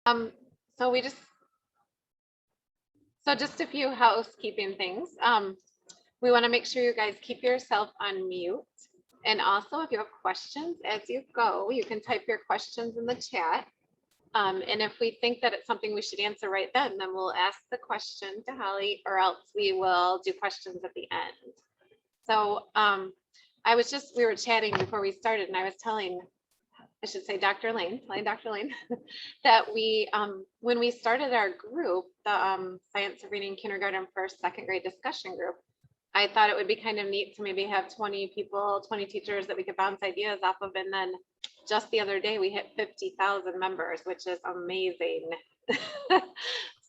Um, so we just, so just a few housekeeping things. We want to make sure you guys keep yourself on mute. And also, if you have questions as you go, you can type your questions in the chat. And if we think that it's something we should answer right then we'll ask the question to Holly, or else we will do questions at the end. So we were chatting before we started, and I was telling Dr. Lane, that we, when we started our group, the Science of Reading Kindergarten First, Second Grade discussion group, I thought it would be kind of neat to maybe have 20 people, 20 teachers that we could bounce ideas off of. And then just the other day, we hit 50,000 members, which is amazing.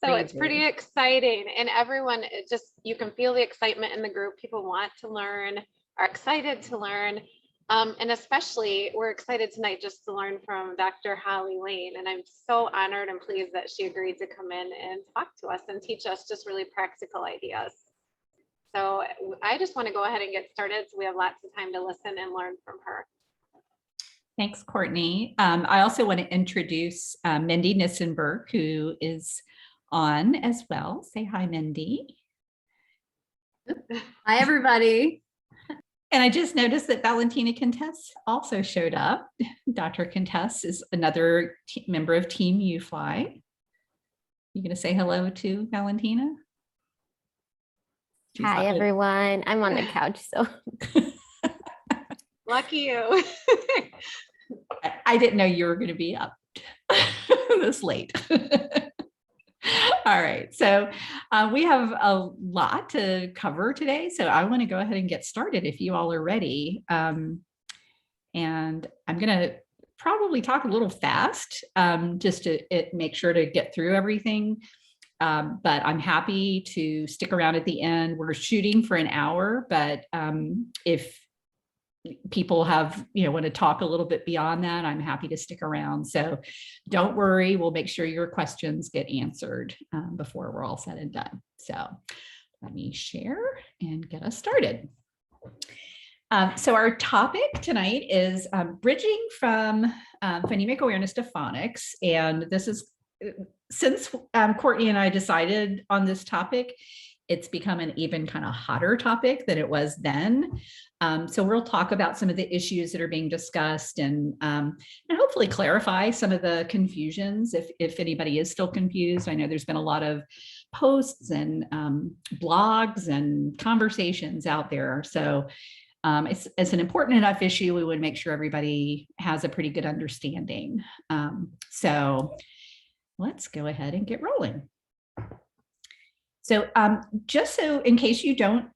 So it's pretty exciting. And everyone, you can feel the excitement in the group. People want to learn, are excited to learn. And especially, we're excited tonight just to learn from Dr. Holly Lane. And I'm so honored and pleased that she agreed to come in and talk to us and teach us just really practical ideas. So I just want to go ahead and get started so we have lots of time to listen and learn from her. Thanks, Courtney. I also want to introduce Mindy Nissenberg, who is on as well. Say hi, Mindy. Hi, everybody. And I just noticed that Valentina Contess also showed up. Dr. Contess is another member of Team UFLI. You going to say hello to Valentina? Hi, everyone. I'm on the couch, so. Lucky you. I didn't know you were going to be up this late. All right, so we have a lot to cover today, so I want to go ahead and get started if you all are ready. And I'm going to probably talk a little fast just to make sure to get through everything. But I'm happy to stick around at the end. We're shooting for an hour, but if people want to talk a little bit beyond that, I'm happy to stick around. So don't worry, we'll make sure your questions get answered before we're all said and done. So let me share and get us started. So our topic tonight is bridging from phonemic awareness to phonics. And this is, since Courtney and I decided on this topic, it's become an even kind of hotter topic than it was then. So we'll talk about some of the issues that are being discussed and hopefully clarify some of the confusions if anybody is still confused. I know there's been a lot of posts and blogs and conversations out there. So it's an important enough issue. We would make sure everybody has a pretty good understanding. So let's go ahead and get rolling. So just so in case you don't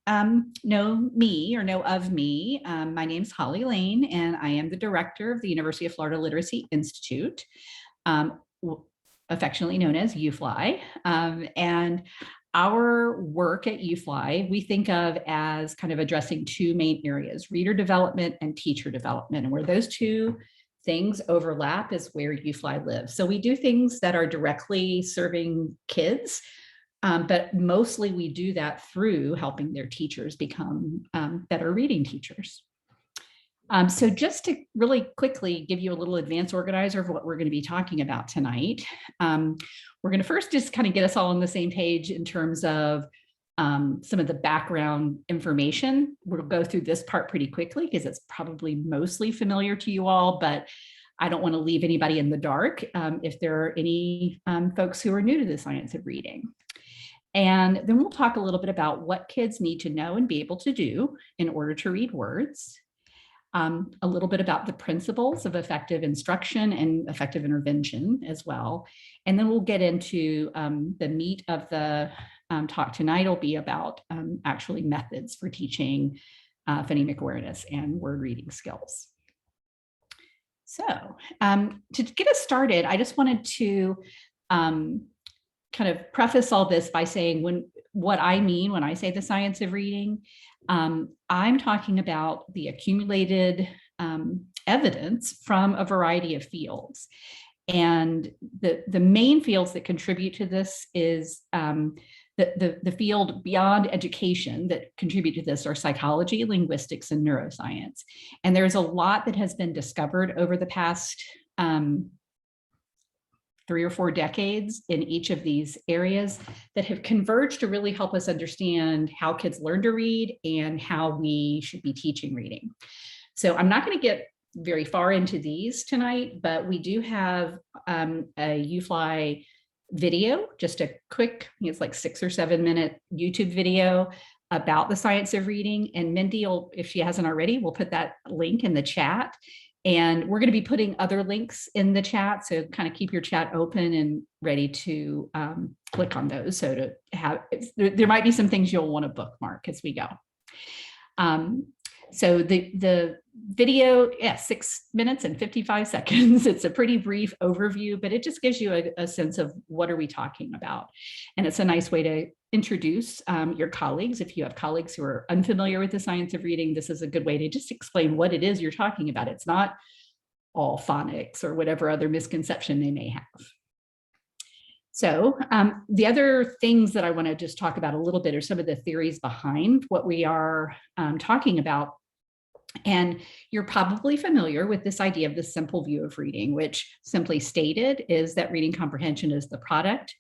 know me or know of me, my name is Holly Lane, and I am the director of the University of Florida Literacy Institute, affectionately known as UFLI. And our work at UFLI, we think of as kind of addressing two main areas, reader development and teacher development. And where those two things overlap is where UFLI lives. So we do things that are directly serving kids, but mostly we do that through helping their teachers become better reading teachers. So just to really quickly give you a little advance organizer of what we're going to be talking about tonight, we're going to first just kind of get us all on the same page in terms of some of the background information. We'll go through this part pretty quickly because it's probably mostly familiar to you all, but I don't want to leave anybody in the dark if there are any folks who are new to the science of reading. And then we'll talk a little bit about what kids need to know and be able to do in order to read words. A little bit about the principles of effective instruction and effective intervention as well. And then we'll get into the meat of the talk tonight will be about actually methods for teaching phonemic awareness and word reading skills. So to get us started, I just wanted to kind of preface all this by saying what I mean when I say the science of reading. I'm talking about the accumulated evidence from a variety of fields. And the main fields that contribute to this is the field beyond education that contribute to this are psychology, linguistics, and neuroscience. And there's a lot that has been discovered over the past 3 or 4 decades in each of these areas that have converged to really help us understand how kids learn to read and how we should be teaching reading. So I'm not going to get very far into these tonight, but we do have a UFLI video, just a quick, it's like 6 or 7 minute YouTube video about the science of reading. And Mindy will, if she hasn't already, we'll put that link in the chat. And we're going to be putting other links in the chat. So kind of keep your chat open and ready to click on those. So to have, there might be some things you'll want to bookmark as we go. So the video, 6 minutes and 55 seconds. It's a pretty brief overview, but it just gives you a sense of what are we talking about. And it's a nice way to introduce your colleagues. If you have colleagues who are unfamiliar with the science of reading, this is a good way to just explain what it is you're talking about. It's not all phonics or whatever other misconception they may have. So the other things that I want to just talk about a little bit are some of the theories behind what we are talking about. And you're probably familiar with this idea of the simple view of reading, which simply stated is that reading comprehension is the product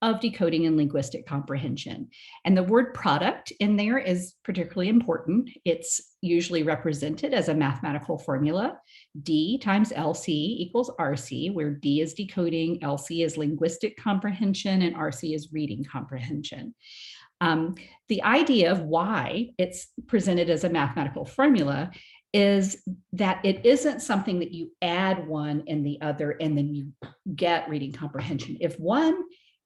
of decoding and linguistic comprehension. And the word product in there is particularly important. It's usually represented as a mathematical formula. D times LC equals RC, where D is decoding, LC is linguistic comprehension, and RC is reading comprehension. The idea of why it's presented as a mathematical formula is that it isn't something that you add one and the other and then you get reading comprehension. If one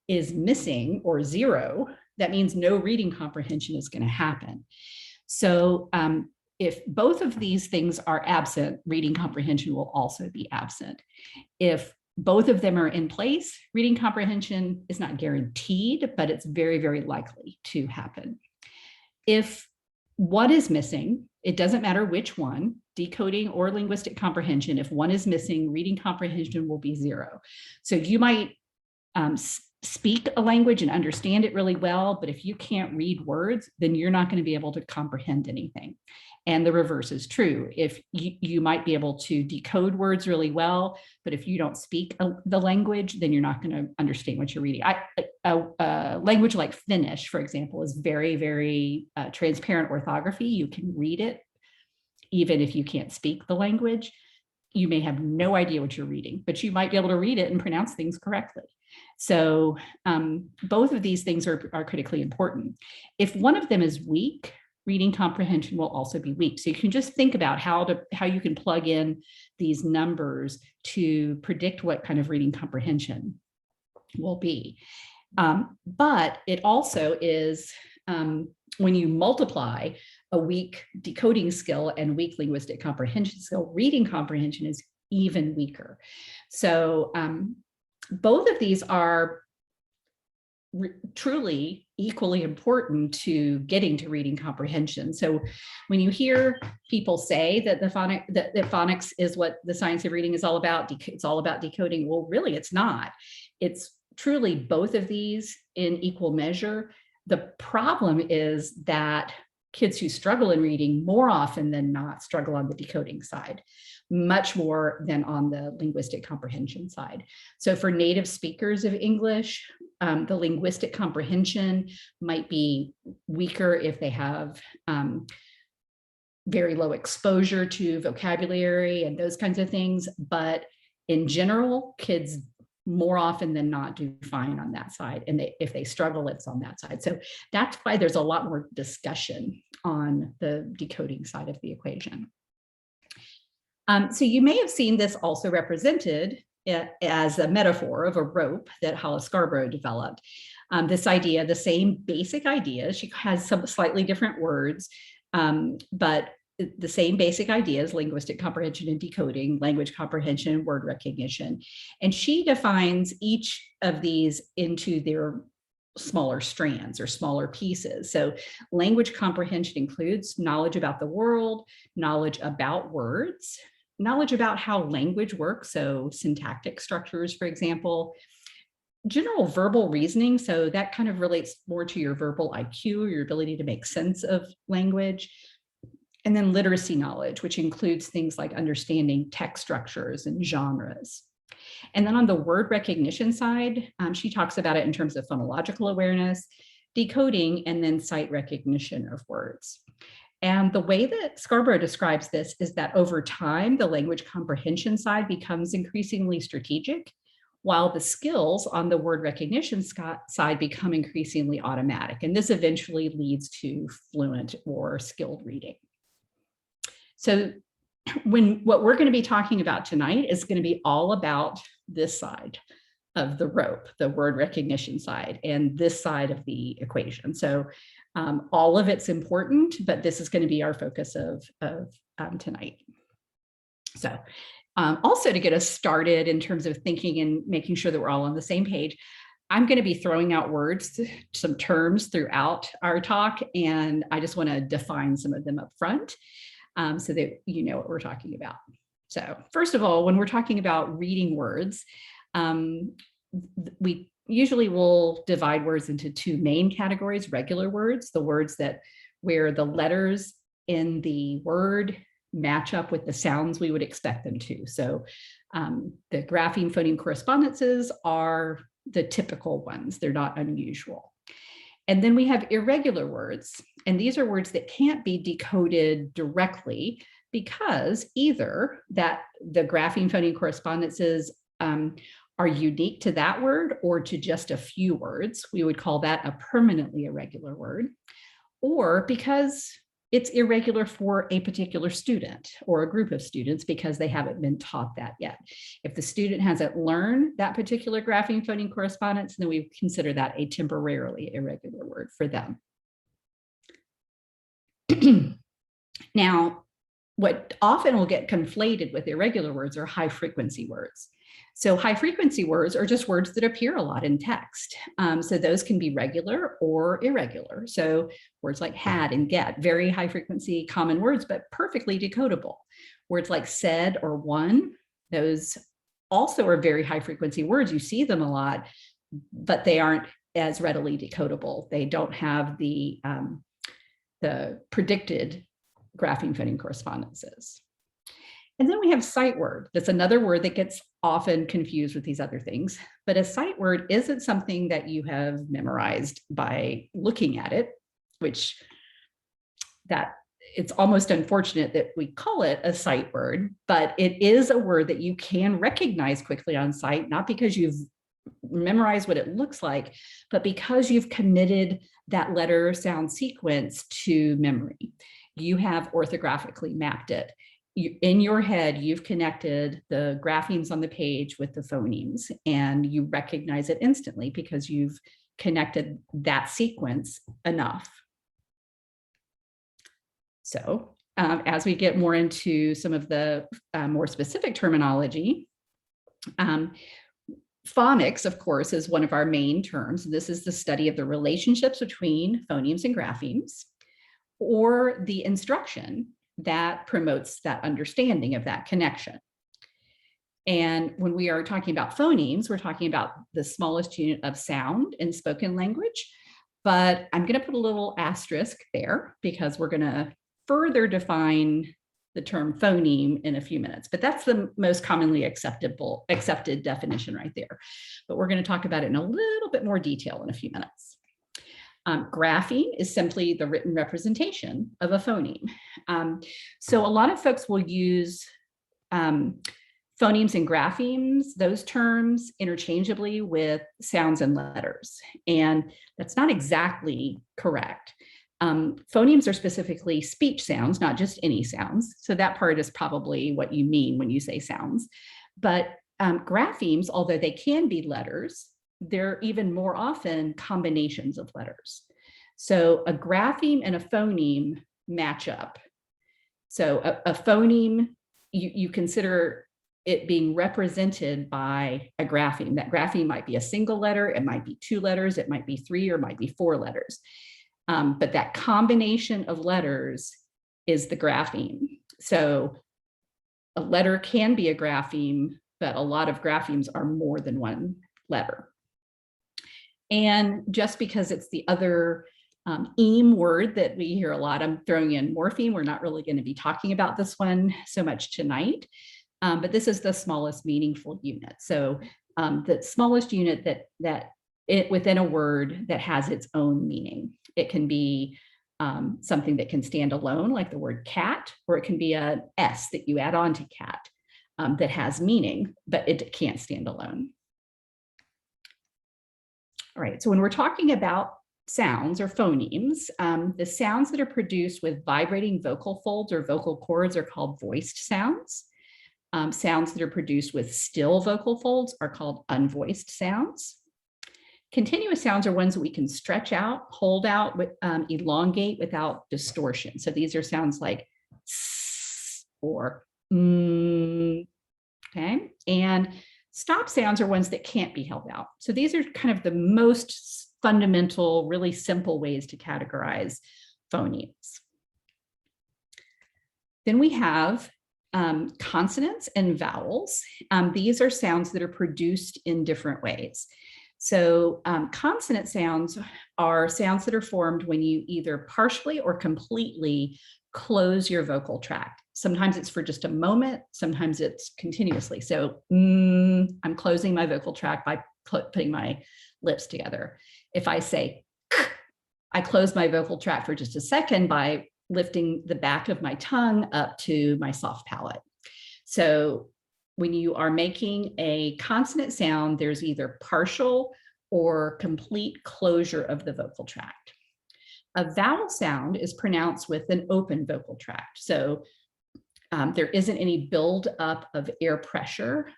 is missing or 0, that means no reading comprehension is going to happen. So if both of these things are absent, reading comprehension will also be absent. If both of them are in place, reading comprehension is not guaranteed, but it's very, very likely to happen. If one is missing, it doesn't matter which one, decoding or linguistic comprehension, if one is missing, reading comprehension will be 0. So you might speak a language and understand it really well, but if you can't read words, then you're not going to be able to comprehend anything. And the reverse is true. If you might be able to decode words really well, but if you don't speak the language, then you're not going to understand what you're reading. A language like Finnish, for example, is very, very transparent orthography. You can read it, even if you can't speak the language. You may have no idea what you're reading, but you might be able to read it and pronounce things correctly. So both of these things are critically important. If one of them is weak, reading comprehension will also be weak. So you can just think about how you can plug in these numbers to predict what kind of reading comprehension will be. But it also is, when you multiply a weak decoding skill and weak linguistic comprehension skill, reading comprehension is even weaker. So both of these are truly equally important to getting to reading comprehension. So when you hear people say that that phonics is what the science of reading is all about, it's all about decoding, well, really it's not. It's truly both of these in equal measure. The problem is that kids who struggle in reading more often than not struggle on the decoding side, much more than on the linguistic comprehension side. So for native speakers of English, the linguistic comprehension might be weaker if they have very low exposure to vocabulary and those kinds of things. But in general, kids more often than not do fine on that side. And if they struggle, it's on that side. So that's why there's a lot more discussion on the decoding side of the equation. So you may have seen this also represented as a metaphor of a rope that Hollis Scarborough developed. This idea, the same basic idea, she has some slightly different words, but the same basic ideas: linguistic comprehension and decoding, language comprehension, word recognition. And she defines each of these into their smaller strands or smaller pieces. So language comprehension includes knowledge about the world, knowledge about words, knowledge about how language works, so syntactic structures, for example, general verbal reasoning, so that kind of relates more to your verbal IQ, your ability to make sense of language, and then literacy knowledge, which includes things like understanding text structures and genres. And then on the word recognition side, she talks about it in terms of phonological awareness, decoding, and then sight recognition of words. And the way that Scarborough describes this is that over time, the language comprehension side becomes increasingly strategic, while the skills on the word recognition side become increasingly automatic. And this eventually leads to fluent or skilled reading. So what we're going to be talking about tonight is going to be all about this side of the rope, the word recognition side, and this side of the equation. So all of it's important, but this is going to be our focus of tonight. So also to get us started in terms of thinking and making sure that we're all on the same page, I'm going to be throwing out words, some terms throughout our talk, and I just want to define some of them up front so that you know what we're talking about. So first of all, when we're talking about reading words, we usually will divide words into two main categories: regular words, the words that where the letters in the word match up with the sounds we would expect them to. So the grapheme phoneme correspondences are the typical ones. They're not unusual. And then we have irregular words. And these are words that can't be decoded directly because either that the grapheme phoneme correspondences are unique to that word or to just a few words. We would call that a permanently irregular word, or because it's irregular for a particular student or a group of students because they haven't been taught that yet. If the student hasn't learned that particular grapheme phoneme correspondence, then we consider that a temporarily irregular word for them. Now, what often will get conflated with irregular words are high frequency words. So high frequency words are just words that appear a lot in text. So those can be regular or irregular. So words like had and get, very high frequency common words, but perfectly decodable. Words like said or won, those also are very high frequency words. You see them a lot, but they aren't as readily decodable. They don't have the predicted grapheme phoneme correspondences. And then we have sight word. That's another word that gets often confused with these other things. But a sight word isn't something that you have memorized by looking at it, which that it's almost unfortunate that we call it a sight word, but it is a word that you can recognize quickly on sight, not because you've memorized what it looks like, but because you've committed that letter sound sequence to memory. You have orthographically mapped it. In your head, you've connected the graphemes on the page with the phonemes, and you recognize it instantly because you've connected that sequence enough. So as we get more into some of the more specific terminology, phonics, of course, is one of our main terms. This is the study of the relationships between phonemes and graphemes, or the instruction that promotes that understanding of that connection. And when we are talking about phonemes, we're talking about the smallest unit of sound in spoken language. But I'm going to put a little asterisk there because we're going to further define the term phoneme in a few minutes. But that's the most commonly accepted definition right there. But we're going to talk about it in a little bit more detail in a few minutes. Grapheme is simply the written representation of a phoneme. So a lot of folks will use phonemes and graphemes, those terms, interchangeably with sounds and letters. And that's not exactly correct. Phonemes are specifically speech sounds, not just any sounds. So that part is probably what you mean when you say sounds. But graphemes, although they can be letters, they're even more often combinations of letters. So a grapheme and a phoneme match up. So a phoneme, you consider it being represented by a grapheme. That grapheme might be a single letter, it might be 2 letters, it might be 3, or it might be 4 letters. But that combination of letters is the grapheme. So a letter can be a grapheme, but a lot of graphemes are more than one letter. And just because it's the other eme word that we hear a lot, I'm throwing in morpheme. We're not really going to be talking about this one so much tonight. but this is the smallest meaningful unit. So the smallest unit that within a word that has its own meaning. It can be something that can stand alone, like the word cat, or it can be an S that you add on to cat that has meaning, but it can't stand alone. All right, so when we're talking about sounds or phonemes, the sounds that are produced with vibrating vocal folds or vocal cords are called voiced sounds. Sounds that are produced with still vocal folds are called unvoiced sounds. Continuous sounds are ones that we can stretch out, hold out, elongate without distortion. So these are sounds like s or okay? And stop sounds are ones that can't be held out. So these are kind of the most fundamental, really simple ways to categorize phonemes. Then we have consonants and vowels. These are sounds that are produced in different ways. So consonant sounds are sounds that are formed when you either partially or completely close your vocal tract. Sometimes it's for just a moment, sometimes it's continuously. So I'm closing my vocal tract by putting my lips together. If I say k, I close my vocal tract for just a second by lifting the back of my tongue up to my soft palate. So when you are making a consonant sound, there's either partial or complete closure of the vocal tract. A vowel sound is pronounced with an open vocal tract. So there isn't any buildup of air pressure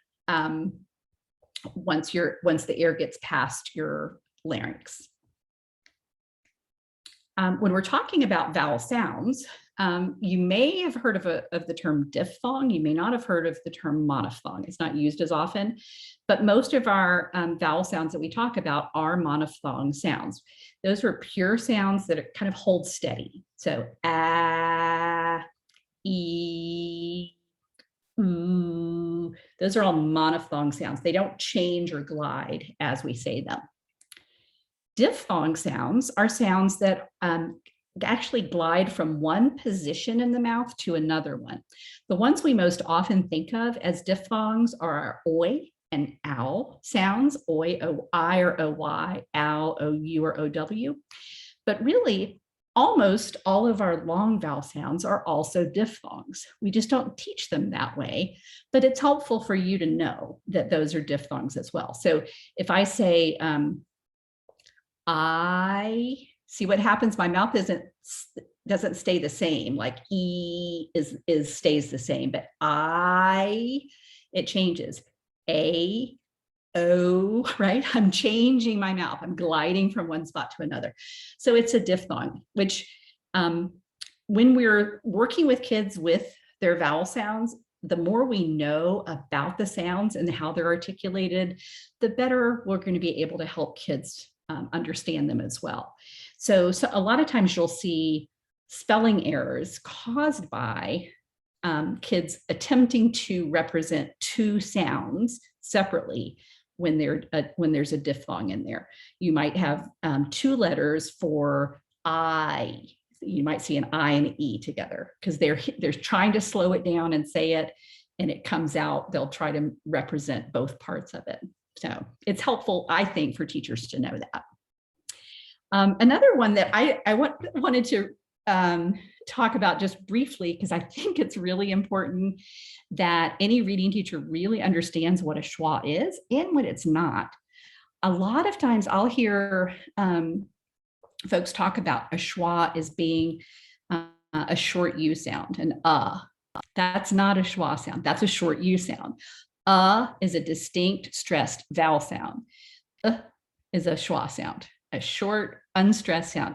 once the air gets past your larynx. When we're talking about vowel sounds, you may have heard of the term diphthong. You may not have heard of the term monophthong. It's not used as often, but most of our vowel sounds that we talk about are monophthong sounds. Those are pure sounds that kind of hold steady. So ah, e, ooh, those are all monophthong sounds. They don't change or glide as we say them. Diphthong sounds are sounds that actually glide from one position in the mouth to another one. The ones we most often think of as diphthongs are our oi and ow sounds, oi, o-I or o-y, ow, o-u or o-w. But really, almost all of our long vowel sounds are also diphthongs. We just don't teach them that way, but it's helpful for you to know that those are diphthongs as well. So if I say, I see what happens. My mouth doesn't stay the same. Like E stays the same, but it changes. A, O, right? I'm changing my mouth. I'm gliding from one spot to another. So it's a diphthong, which when we're working with kids with their vowel sounds, the more we know about the sounds and how they're articulated, the better we're going to be able to help kids understand them as well. So a lot of times you'll see spelling errors caused by kids attempting to represent two sounds separately when there's a diphthong in there. You might have two letters for I. You might see an I and an E together because they're trying to slow it down and say it, and it comes out. They'll try to represent both parts of it. So it's helpful, I think, for teachers to know that. Another one that I wanted to talk about just briefly, because I think it's really important that any reading teacher really understands what a schwa is and what it's not. A lot of times I'll hear folks talk about a schwa as being a short U sound, an That's not a schwa sound. That's a short U sound. Is a distinct stressed vowel sound. Is a schwa sound, a short unstressed sound.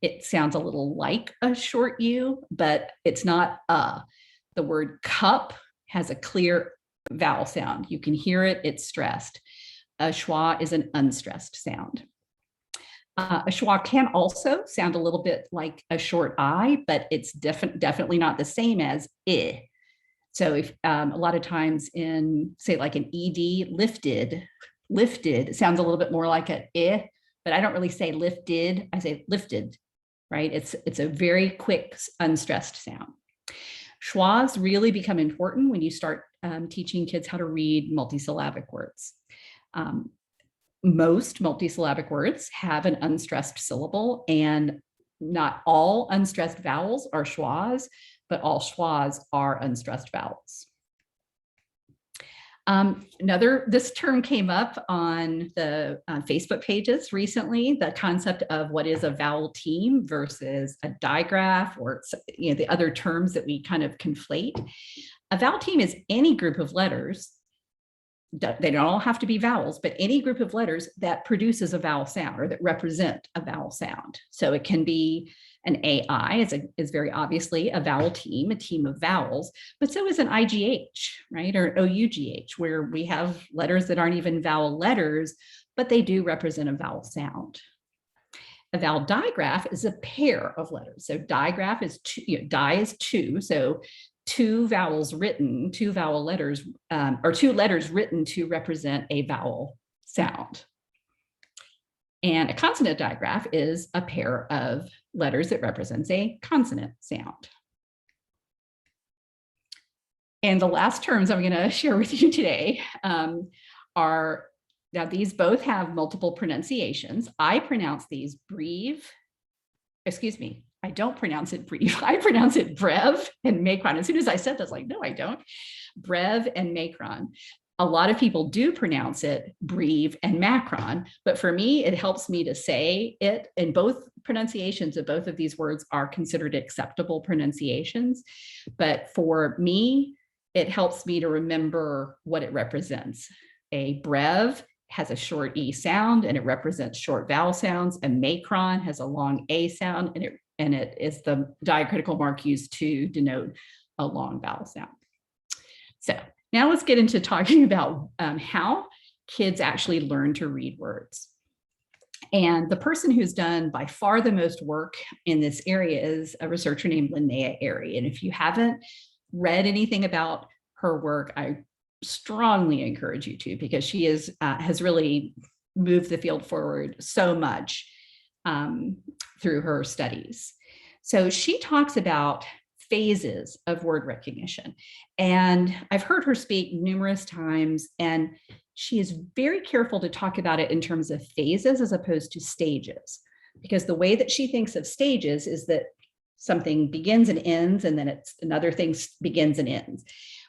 It sounds a little like a short U, but it's not The word cup has a clear vowel sound. You can hear it, it's stressed. A schwa is an unstressed sound. A schwa can also sound a little bit like a short I, but it's definitely not the same as I. So if a lot of times in, say, like an ED, lifted, it sounds a little bit more like an I, but I don't really say lifted, I say lifted, right? It's a very quick, unstressed sound. Schwas really become important when you start teaching kids how to read multisyllabic words. Most multisyllabic words have an unstressed syllable, and not all unstressed vowels are schwas, but all schwas are unstressed vowels. This term came up on the Facebook pages recently, the concept of what is a vowel team versus a digraph, or the other terms that we kind of conflate. A vowel team is any group of letters. They don't all have to be vowels, but any group of letters that produces a vowel sound or that represent a vowel sound. So it can be an AI is very obviously a vowel team, a team of vowels, but so is an IGH, right? Or OUGH, where we have letters that aren't even vowel letters, but they do represent a vowel sound. A vowel digraph is a pair of letters. So digraph is two, di is two. So two vowels written, two vowel letters, or two letters written to represent a vowel sound. And a consonant digraph is a pair of letters that represents a consonant sound. And the last terms I'm going to share with you today are, now these both have multiple pronunciations. I pronounce these I don't pronounce it breve. I pronounce it brev and macron. As soon as I said this, like, no, I don't. Brev and macron. A lot of people do pronounce it breve and macron, but for me, it helps me to say it, and both pronunciations of both of these words are considered acceptable pronunciations. But for me, it helps me to remember what it represents. A brev has a short E sound and it represents short vowel sounds. A macron has a long A sound and it is the diacritical mark used to denote a long vowel sound. So now let's get into talking about how kids actually learn to read words. And the person who's done by far the most work in this area is a researcher named Linnea Airy. And if you haven't read anything about her work, I strongly encourage you to, because she has really moved the field forward so much through her studies. So she talks about phases of word recognition. And I've heard her speak numerous times, and she is very careful to talk about it in terms of phases as opposed to stages, because the way that she thinks of stages is that something begins and ends, and then it's another thing begins and ends.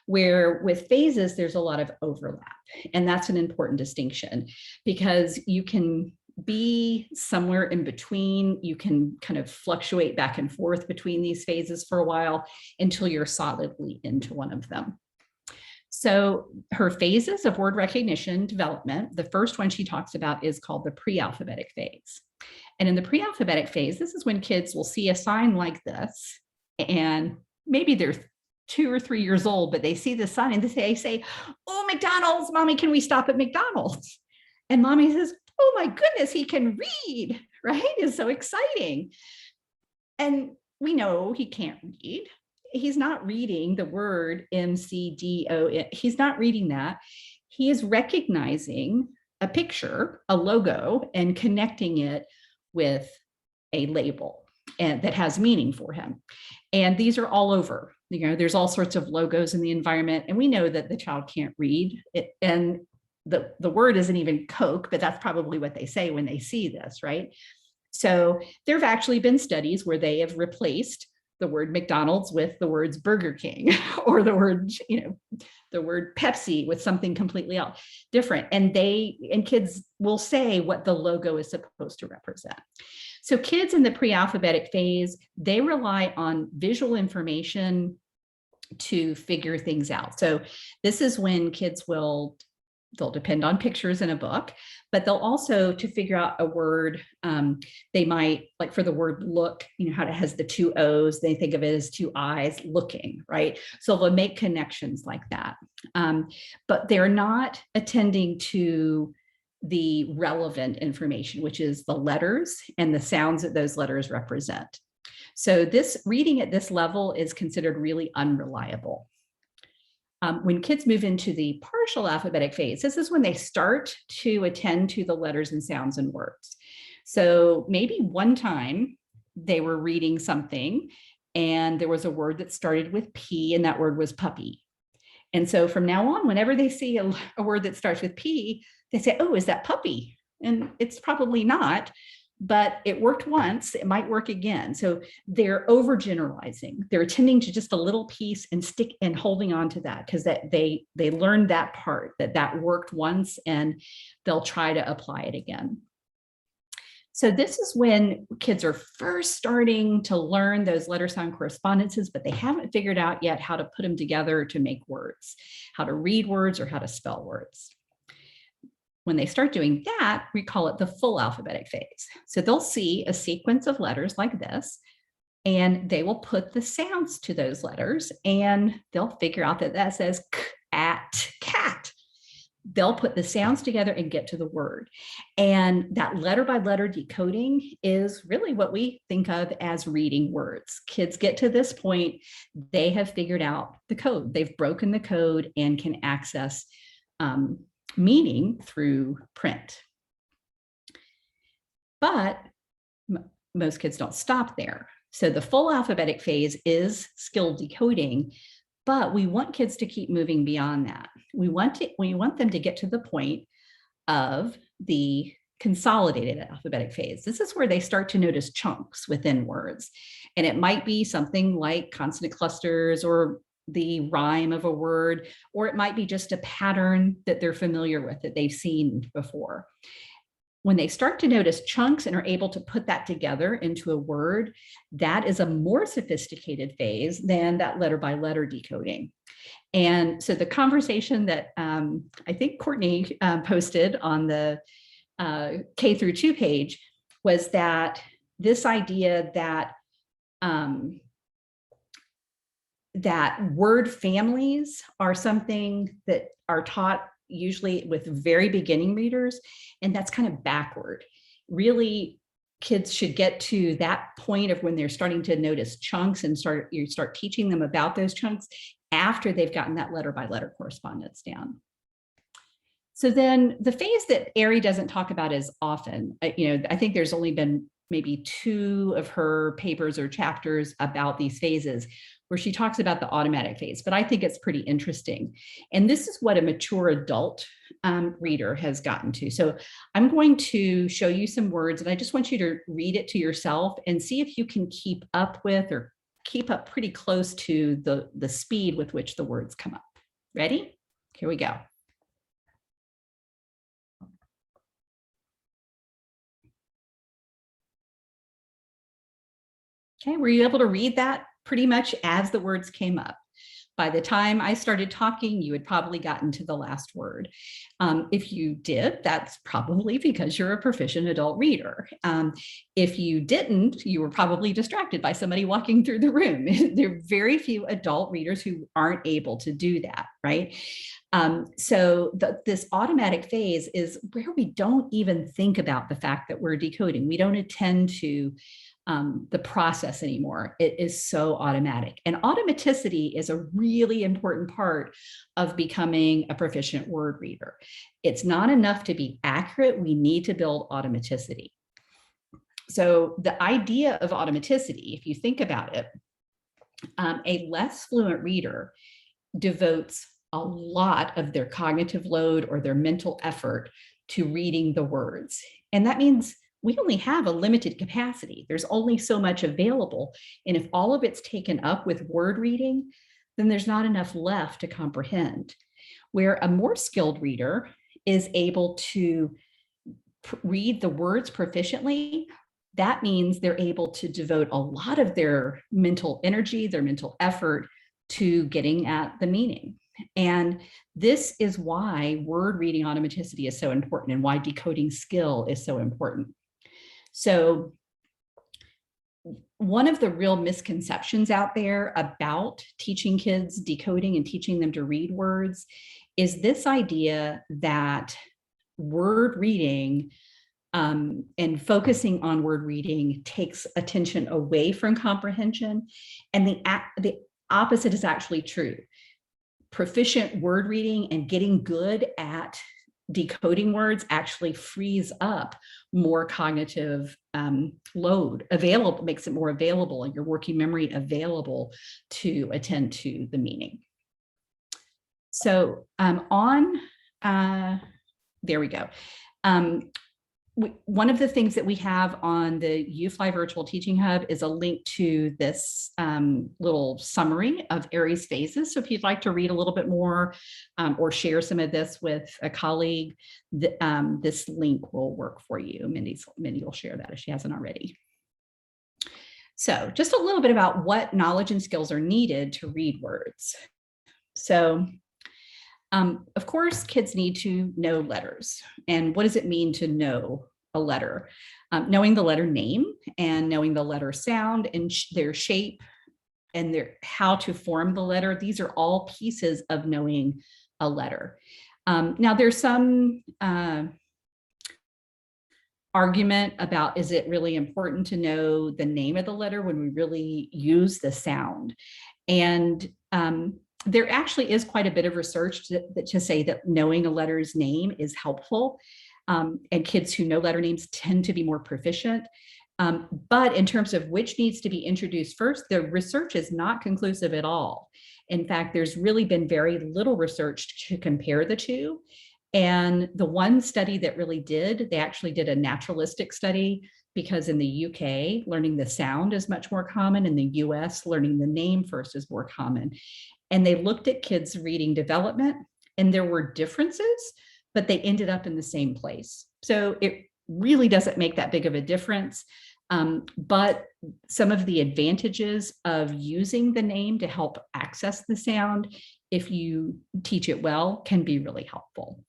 Where with phases, there's a lot of overlap. And that's an important distinction, because you can be somewhere in between. You can kind of fluctuate back and forth between these phases for a while until you're solidly into one of them. So her phases of word recognition development, the first one she talks about is called the pre-alphabetic phase. And in the pre-alphabetic phase, this is when kids will see a sign like this, and maybe they're 2 or 3 years old, but they see the sign and they say, "Oh, McDonald's, mommy, can we stop at McDonald's?" And mommy says, "Oh my goodness, he can read," right? It's so exciting. And we know he can't read. He's not reading the word MCDO. He's not reading that. He is recognizing a picture, a logo, and connecting it with a label and that has meaning for him. And these are all over. There's all sorts of logos in the environment, and we know that the child can't read it. And the word isn't even Coke, but that's probably what they say when they see this, right? So there have actually been studies where they have replaced the word McDonald's with the words Burger King, or the word, the word Pepsi with something completely else different. And kids will say what the logo is supposed to represent. So kids in the pre-alphabetic phase, they rely on visual information to figure things out. So this is when kids they'll depend on pictures in a book, but they'll also, to figure out a word, they might, like for the word look, how it has the 2 O's, they think of it as 2 I's, looking, right? So they'll make connections like that. But they're not attending to the relevant information, which is the letters and the sounds that those letters represent. So this reading at this level is considered really unreliable. When kids move into the partial alphabetic phase, this is when they start to attend to the letters and sounds and words. So maybe one time they were reading something and there was a word that started with P, and that word was puppy. And so from now on, whenever they see a word that starts with P, they say, oh, is that puppy? And it's probably not, but it worked once, it might work again. So they're overgeneralizing. They're attending to just a little piece and stick and holding on to that because that they learned that part, that worked once, and they'll try to apply it again. So this is when kids are first starting to learn those letter sound correspondences, but they haven't figured out yet how to put them together to make words, how to read words or how to spell words. When they start doing that, we call it the full alphabetic phase. So they'll see a sequence of letters like this, and they will put the sounds to those letters, and they'll figure out that that says k, at, cat. They'll put the sounds together and get to the word. And that letter by letter decoding is really what we think of as reading words. Kids get to this point, they have figured out the code. They've broken the code and can access meaning through print. But most kids don't stop there. So the full alphabetic phase is skill decoding, but we want kids to keep moving beyond that. We want them to get to the point of the consolidated alphabetic phase. This is where they start to notice chunks within words. And it might be something like consonant clusters or the rhyme of a word, or it might be just a pattern that they're familiar with, that they've seen before. When they start to notice chunks and are able to put that together into a word, that is a more sophisticated phase than that letter by letter decoding. And so the conversation that I think Courtney posted on the K through 2 page was that this idea that that word families are something that are taught usually with very beginning readers, and that's kind of backward. Really, kids should get to that point of when they're starting to notice chunks and you start teaching them about those chunks after they've gotten that letter by letter correspondence down. So then the phase that Ari doesn't talk about as often, I think there's only been maybe 2 of her papers or chapters about these phases where she talks about the automatic phase, but I think it's pretty interesting. And this is what a mature adult reader has gotten to. So I'm going to show you some words, and I just want you to read it to yourself and see if you can keep up with or keep up pretty close to the speed with which the words come up. Ready? Here we go. Okay, were you able to read that pretty much as the words came up? By the time I started talking, you had probably gotten to the last word. If you did, that's probably because you're a proficient adult reader. If you didn't, you were probably distracted by somebody walking through the room. There are very few adult readers who aren't able to do that, right? So this automatic phase is where we don't even think about the fact that we're decoding. We don't attend to the process anymore. It is so automatic. And automaticity is a really important part of becoming a proficient word reader. It's not enough to be accurate. We need to build automaticity. So the idea of automaticity, if you think about it, a less fluent reader devotes a lot of their cognitive load or their mental effort to reading the words. And that means we only have a limited capacity. There's only so much available. And if all of it's taken up with word reading, then there's not enough left to comprehend. Where a more skilled reader is able to read the words proficiently, that means they're able to devote a lot of their mental energy, their mental effort to getting at the meaning. And this is why word reading automaticity is so important and why decoding skill is so important. So one of the real misconceptions out there about teaching kids decoding and teaching them to read words is this idea that word reading and focusing on word reading takes attention away from comprehension. And the opposite is actually true. Proficient word reading and getting good at decoding words actually frees up more cognitive load available, makes it more available and your working memory available to attend to the meaning. So there we go. One of the things that we have on the UFLI Virtual Teaching Hub is a link to this little summary of Aries phases. So if you'd like to read a little bit more or share some of this with a colleague, this link will work for you. Mindy will share that if she hasn't already. So just a little bit about what knowledge and skills are needed to read words. So of course, kids need to know letters. And what does it mean to know a letter? Knowing the letter name and knowing the letter sound and their shape and how to form the letter. These are all pieces of knowing a letter. Now, there's some argument about, is it really important to know the name of the letter when we really use the sound? And there actually is quite a bit of research to say that knowing a letter's name is helpful. And kids who know letter names tend to be more proficient. But in terms of which needs to be introduced first, the research is not conclusive at all. In fact, there's really been very little research to compare the two. And the one study that really they actually did a naturalistic study, because in the UK, learning the sound is much more common. In the US, learning the name first is more common. And they looked at kids' reading development, and there were differences, but they ended up in the same place. So it really doesn't make that big of a difference. But some of the advantages of using the name to help access the sound, if you teach it well, can be really helpful.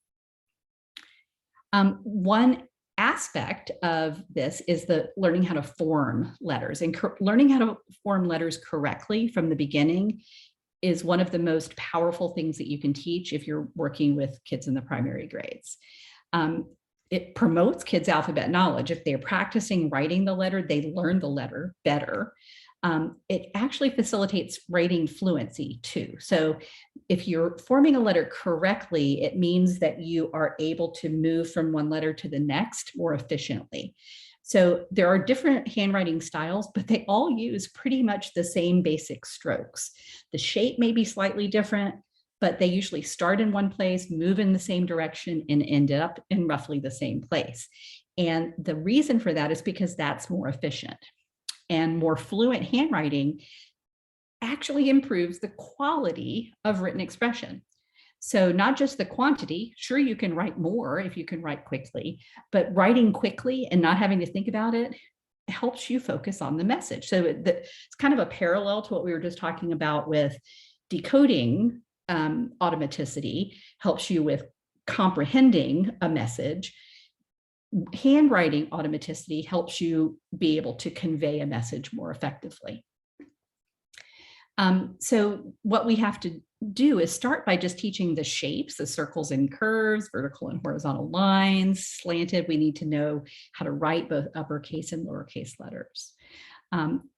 One aspect of this is the learning how to form letters, and learning how to form letters correctly from the beginning is one of the most powerful things that you can teach if you're working with kids in the primary grades. It promotes kids' alphabet knowledge. If they're practicing writing the letter, they learn the letter better. It actually facilitates writing fluency too. So if you're forming a letter correctly, it means that you are able to move from one letter to the next more efficiently. So there are different handwriting styles, but they all use pretty much the same basic strokes. The shape may be slightly different, but they usually start in one place, move in the same direction, and end up in roughly the same place. And the reason for that is because that's more efficient. And more fluent handwriting actually improves the quality of written expression. So not just the quantity, sure, you can write more if you can write quickly, but writing quickly and not having to think about it helps you focus on the message. So it's kind of a parallel to what we were just talking about with decoding. Automaticity helps you with comprehending a message. Handwriting automaticity helps you be able to convey a message more effectively. So what we have to do is start by just teaching the shapes, the circles and curves, vertical and horizontal lines, slanted. We need to know how to write both uppercase and lowercase letters.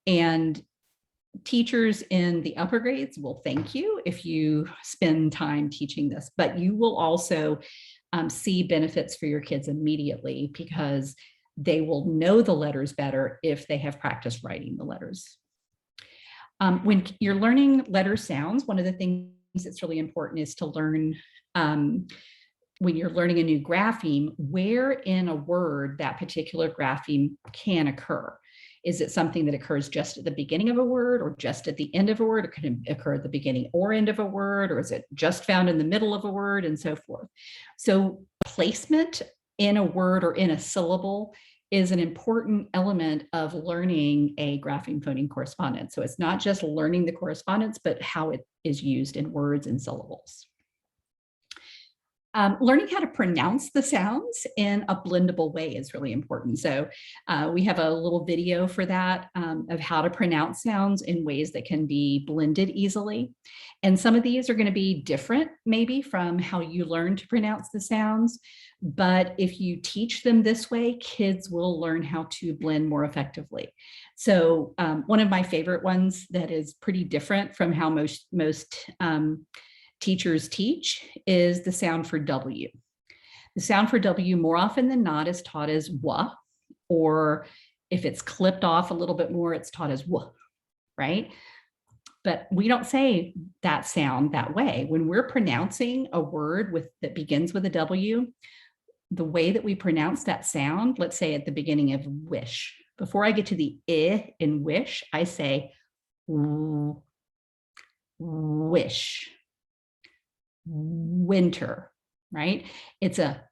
And teachers in the upper grades will thank you if you spend time teaching this, but you will also see benefits for your kids immediately because they will know the letters better if they have practiced writing the letters. When you're learning letter sounds, one of the things that's really important is to learn when you're learning a new grapheme, where in a word that particular grapheme can occur. Is it something that occurs just at the beginning of a word or just at the end of a word? It could occur at the beginning or end of a word, or is it just found in the middle of a word, and so forth. So placement in a word or in a syllable is an important element of learning a grapheme phoneme correspondence. So it's not just learning the correspondence, but how it is used in words and syllables. Learning how to pronounce the sounds in a blendable way is really important. So we have a little video for that of how to pronounce sounds in ways that can be blended easily. And some of these are going to be different maybe from how you learn to pronounce the sounds. But if you teach them this way, kids will learn how to blend more effectively. So one of my favorite ones that is pretty different from how most teachers teach is the sound for W. The sound for W more often than not is taught as W, or if it's clipped off a little bit more, it's taught as W, right? But we don't say that sound that way. When we're pronouncing a word that begins with a W, the way that we pronounce that sound, let's say at the beginning of wish, before I get to the I in wish, I say wish, winter, right? It's a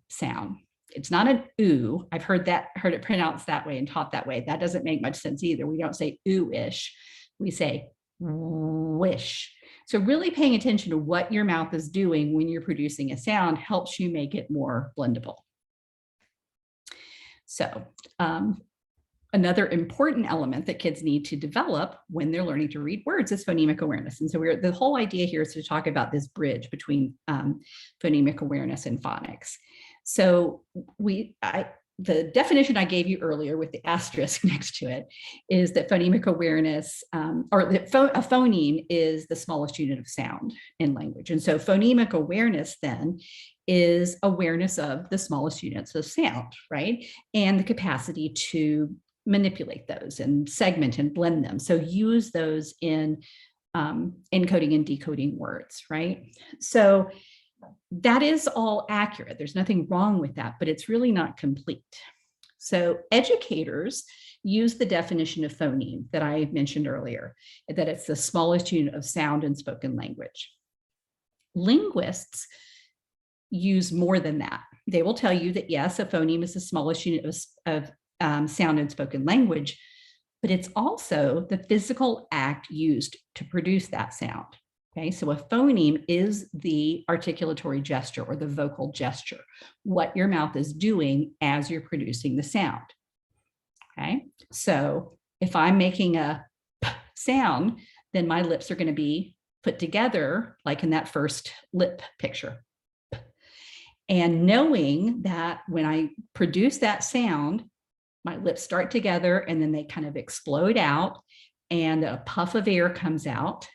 sound. It's not an oo. I've heard it pronounced that way and taught that way. That doesn't make much sense either. We don't say ooh-ish. We say wish. So really paying attention to what your mouth is doing when you're producing a sound helps you make it more blendable. So another important element that kids need to develop when they're learning to read words is phonemic awareness. And so the whole idea here is to talk about this bridge between phonemic awareness and phonics. So the definition I gave you earlier with the asterisk next to it is that phonemic awareness, or that a phoneme is the smallest unit of sound in language. And so phonemic awareness then is awareness of the smallest units of sound, right? And the capacity to manipulate those and segment and blend them. So use those in encoding and decoding words, right? So that is all accurate. There's nothing wrong with that, but it's really not complete. So educators use the definition of phoneme that I mentioned earlier, that it's the smallest unit of sound in spoken language. Linguists use more than that. They will tell you that yes, a phoneme is the smallest unit of sound in spoken language, but it's also the physical act used to produce that sound. Okay, so a phoneme is the articulatory gesture or the vocal gesture, what your mouth is doing as you're producing the sound. Okay, so if I'm making a p sound, then my lips are going to be put together like in that first lip picture. And knowing that when I produce that sound, my lips start together and then they kind of explode out and a puff of air comes out,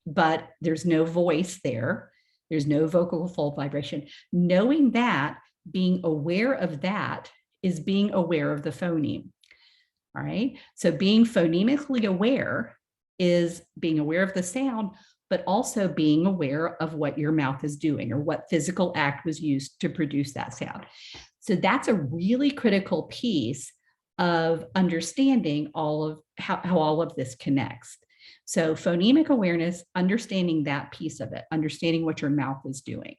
but there's no voice there. There's no vocal fold vibration. Knowing that, being aware of that is being aware of the phoneme. All right. So being phonemically aware is being aware of the sound, but also being aware of what your mouth is doing or what physical act was used to produce that sound. So that's a really critical piece of understanding all of how all of this connects. So phonemic awareness, understanding that piece of it, understanding what your mouth is doing.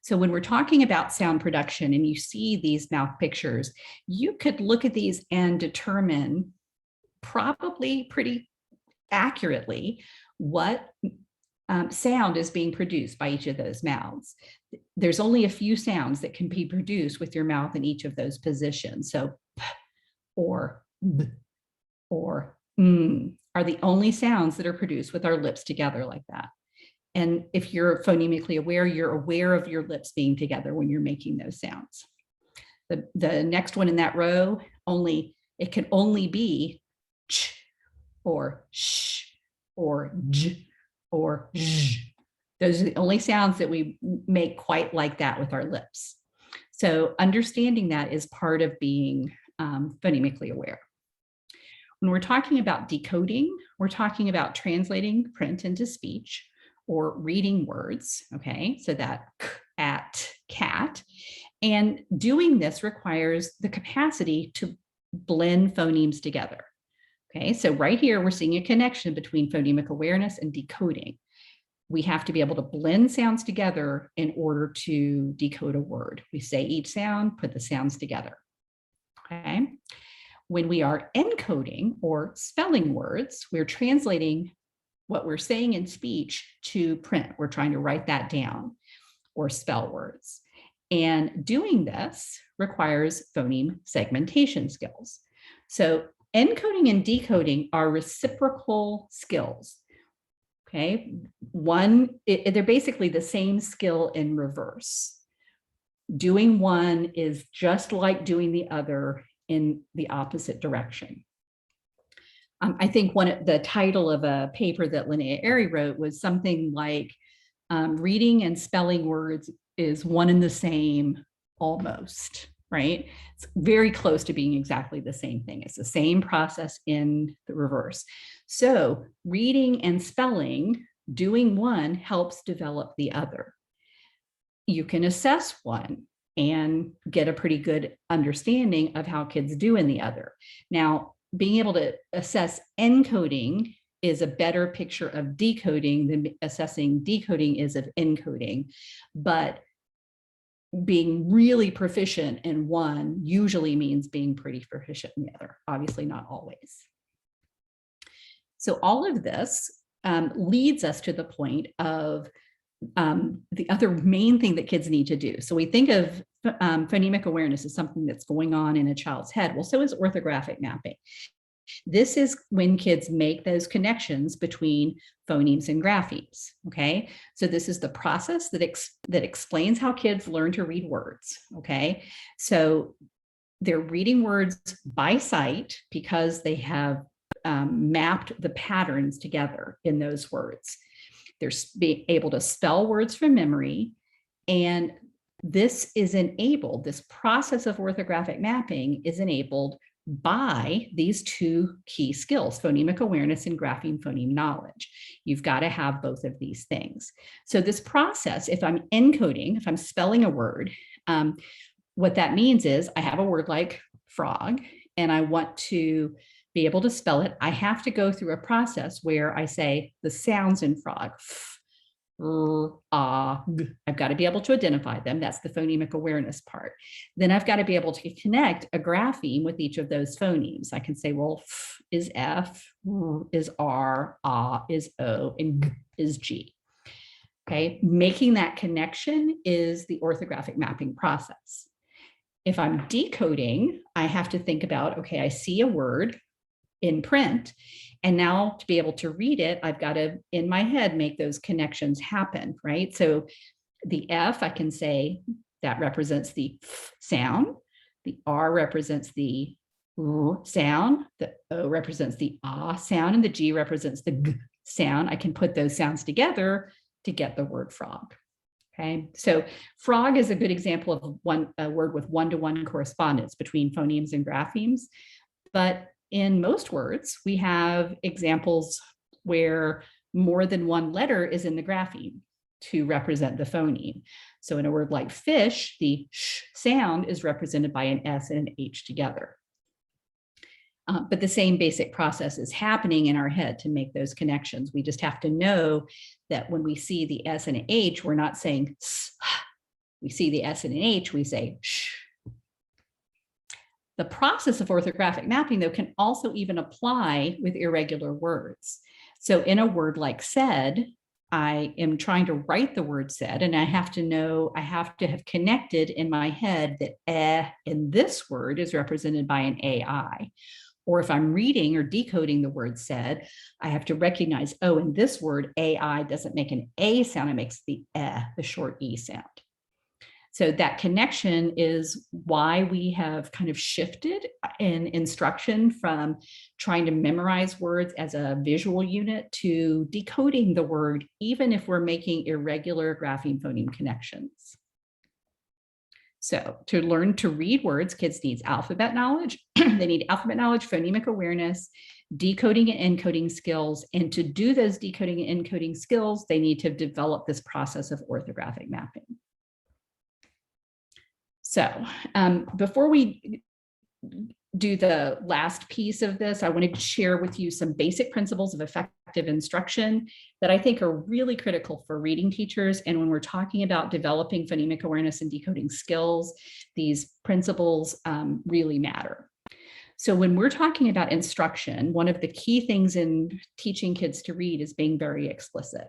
So when we're talking about sound production and you see these mouth pictures, you could look at these and determine probably pretty accurately what sound is being produced by each of those mouths. There's only a few sounds that can be produced with your mouth in each of those positions. So p or b or are the only sounds that are produced with our lips together like that. And if you're phonemically aware, you're aware of your lips being together when you're making those sounds. The next one in that row, it can only be ch or sh or j or zh. Those are the only sounds that we make quite like that with our lips. So understanding that is part of being phonemically aware. When we're talking about decoding, we're talking about translating print into speech or reading words, okay? So that k, at, cat. And doing this requires the capacity to blend phonemes together. Okay, so right here, we're seeing a connection between phonemic awareness and decoding. We have to be able to blend sounds together in order to decode a word. We say each sound, put the sounds together. Okay. When we are encoding or spelling words, we're translating what we're saying in speech to print. We're trying to write that down or spell words. And doing this requires phoneme segmentation skills. So encoding and decoding are reciprocal skills. Okay, they're basically the same skill in reverse. Doing one is just like doing the other in the opposite direction. I think the title of a paper that Linnea Airy wrote was something like reading and spelling words is one and the same almost, right? It's very close to being exactly the same thing. It's the same process in the reverse. So reading and spelling, doing one helps develop the other. You can assess one and get a pretty good understanding of how kids do in the other. Now, being able to assess encoding is a better picture of decoding than assessing decoding is of encoding. But being really proficient in one usually means being pretty proficient in the other, obviously not always. So all of this leads us to the point of the other main thing that kids need to do. So we think of phonemic awareness as something that's going on in a child's head. Well, so is orthographic mapping. This is when kids make those connections between phonemes and graphemes, okay? So this is the process that explains how kids learn to read words, okay? So they're reading words by sight because they have mapped the patterns together in those words. They're being able to spell words from memory, and this is enabled, this process of orthographic mapping is enabled by these two key skills, phonemic awareness and grapheme phoneme knowledge. You've got to have both of these things. So this process, if I'm encoding, if I'm spelling a word, what that means is I have a word like frog and I want to be able to spell it. I have to go through a process where I say the sounds in frog, f, r, ah, g. I've got to be able to identify them. That's the phonemic awareness part. Then I've got to be able to connect a grapheme with each of those phonemes. I can say, well, f is F, r is R, ah is O, and g is G. Okay, making that connection is the orthographic mapping process. If I'm decoding, I have to think about, okay, I see a word in print, and now to be able to read it, I've got to, in my head, make those connections happen, right? So the F, I can say that represents the f sound, the R represents the r sound, the O represents the ah sound, and the G represents the g sound. I can put those sounds together to get the word frog. Okay, so frog is a good example of a word with one-to-one correspondence between phonemes and graphemes, but in most words, we have examples where more than one letter is in the grapheme to represent the phoneme. So in a word like fish, the sh sound is represented by an S and an H together. But the same basic process is happening in our head to make those connections. We just have to know that when we see the S and an H, we're not saying s. We see the S and an H, we say sh. The process of orthographic mapping, though, can also even apply with irregular words. So in a word like said, I am trying to write the word said, and I have to have connected in my head that in this word is represented by an AI. Or if I'm reading or decoding the word said, I have to recognize, oh, in this word, AI doesn't make an A sound, it makes the short E sound. So that connection is why we have kind of shifted in instruction from trying to memorize words as a visual unit to decoding the word, even if we're making irregular grapheme phoneme connections. So to learn to read words, kids need alphabet knowledge. They need alphabet knowledge, phonemic awareness, decoding and encoding skills. And to do those decoding and encoding skills, they need to develop this process of orthographic mapping. So before we do the last piece of this, I wanted to share with you some basic principles of effective instruction that I think are really critical for reading teachers. And when we're talking about developing phonemic awareness and decoding skills, these principles really matter. So when we're talking about instruction, one of the key things in teaching kids to read is being very explicit.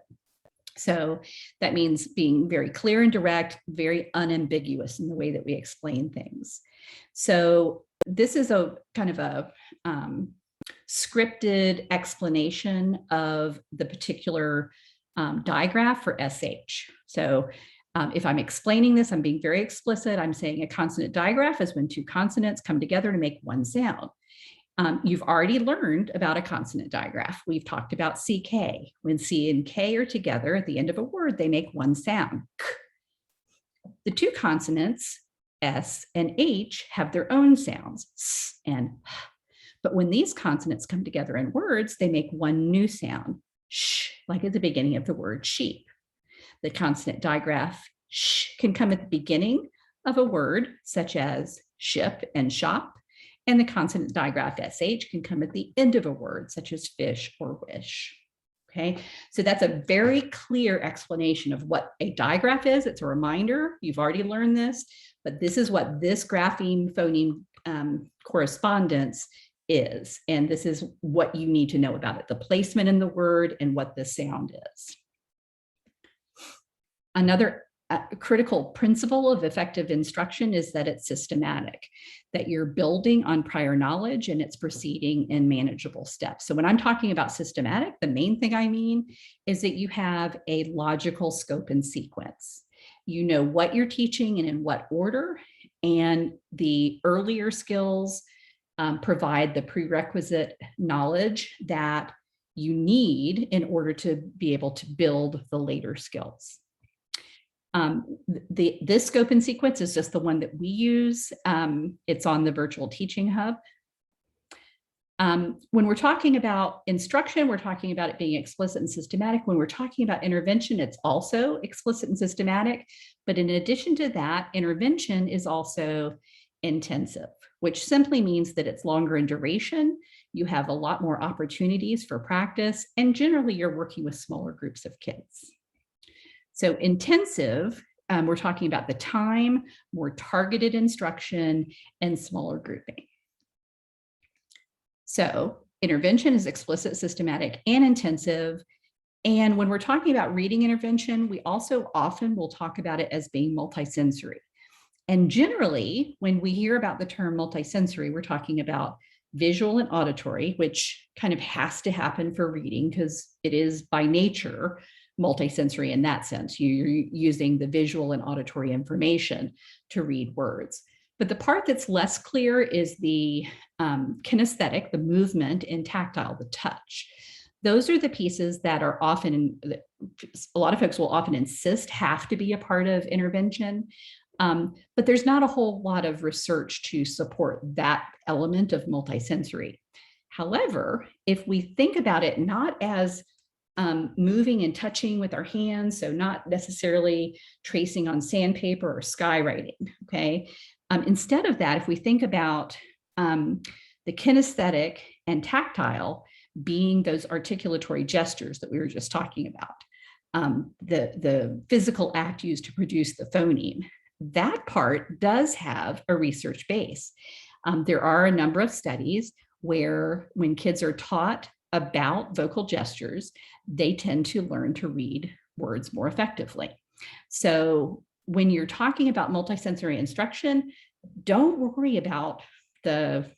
So that means being very clear and direct, very unambiguous in the way that we explain things. So this is a kind of a scripted explanation of the particular digraph for SH. So if I'm explaining this, I'm being very explicit. I'm saying a consonant digraph is when two consonants come together to make one sound. You've already learned about a consonant digraph. We've talked about CK. When C and K are together at the end of a word, they make one sound. The two consonants, S and H, have their own sounds, S and H. But when these consonants come together in words, they make one new sound, sh, like at the beginning of the word sheep. The consonant digraph sh can come at the beginning of a word, such as ship and shop, and the consonant digraph sh can come at the end of a word, such as fish or wish. Okay, so that's a very clear explanation of what a digraph is. It's a reminder, you've already learned this, but this is what this grapheme phoneme correspondence is. And this is what you need to know about it, the placement in the word and what the sound is. Another critical principle of effective instruction is that it's systematic, that you're building on prior knowledge and it's proceeding in manageable steps. So when I'm talking about systematic, the main thing I mean is that you have a logical scope and sequence. You know what you're teaching and in what order, and the earlier skills provide the prerequisite knowledge that you need in order to be able to build the later skills. This scope and sequence is just the one that we use. It's on the virtual teaching hub. When we're talking about instruction, we're talking about it being explicit and systematic. When we're talking about intervention, it's also explicit and systematic. But in addition to that, intervention is also intensive, which simply means that it's longer in duration. You have a lot more opportunities for practice, and generally you're working with smaller groups of kids. So intensive, we're talking about the time, more targeted instruction, and smaller grouping. So intervention is explicit, systematic, and intensive. And when we're talking about reading intervention, we also often will talk about it as being multisensory. And generally, when we hear about the term multisensory, we're talking about visual and auditory, which kind of has to happen for reading because it is by nature multisensory in that sense. You're using the visual and auditory information to read words. But the part that's less clear is the kinesthetic, the movement, and tactile, the touch. Those are the pieces that are often, a lot of folks will often insist have to be a part of intervention. But there's not a whole lot of research to support that element of multisensory. However, if we think about it not as moving and touching with our hands, so not necessarily tracing on sandpaper or skywriting, okay? Instead of that, if we think about the kinesthetic and tactile being those articulatory gestures that we were just talking about, the physical act used to produce the phoneme, that part does have a research base. There are a number of studies where when kids are taught about vocal gestures, they tend to learn to read words more effectively. So when you're talking about multisensory instruction, don't worry about the,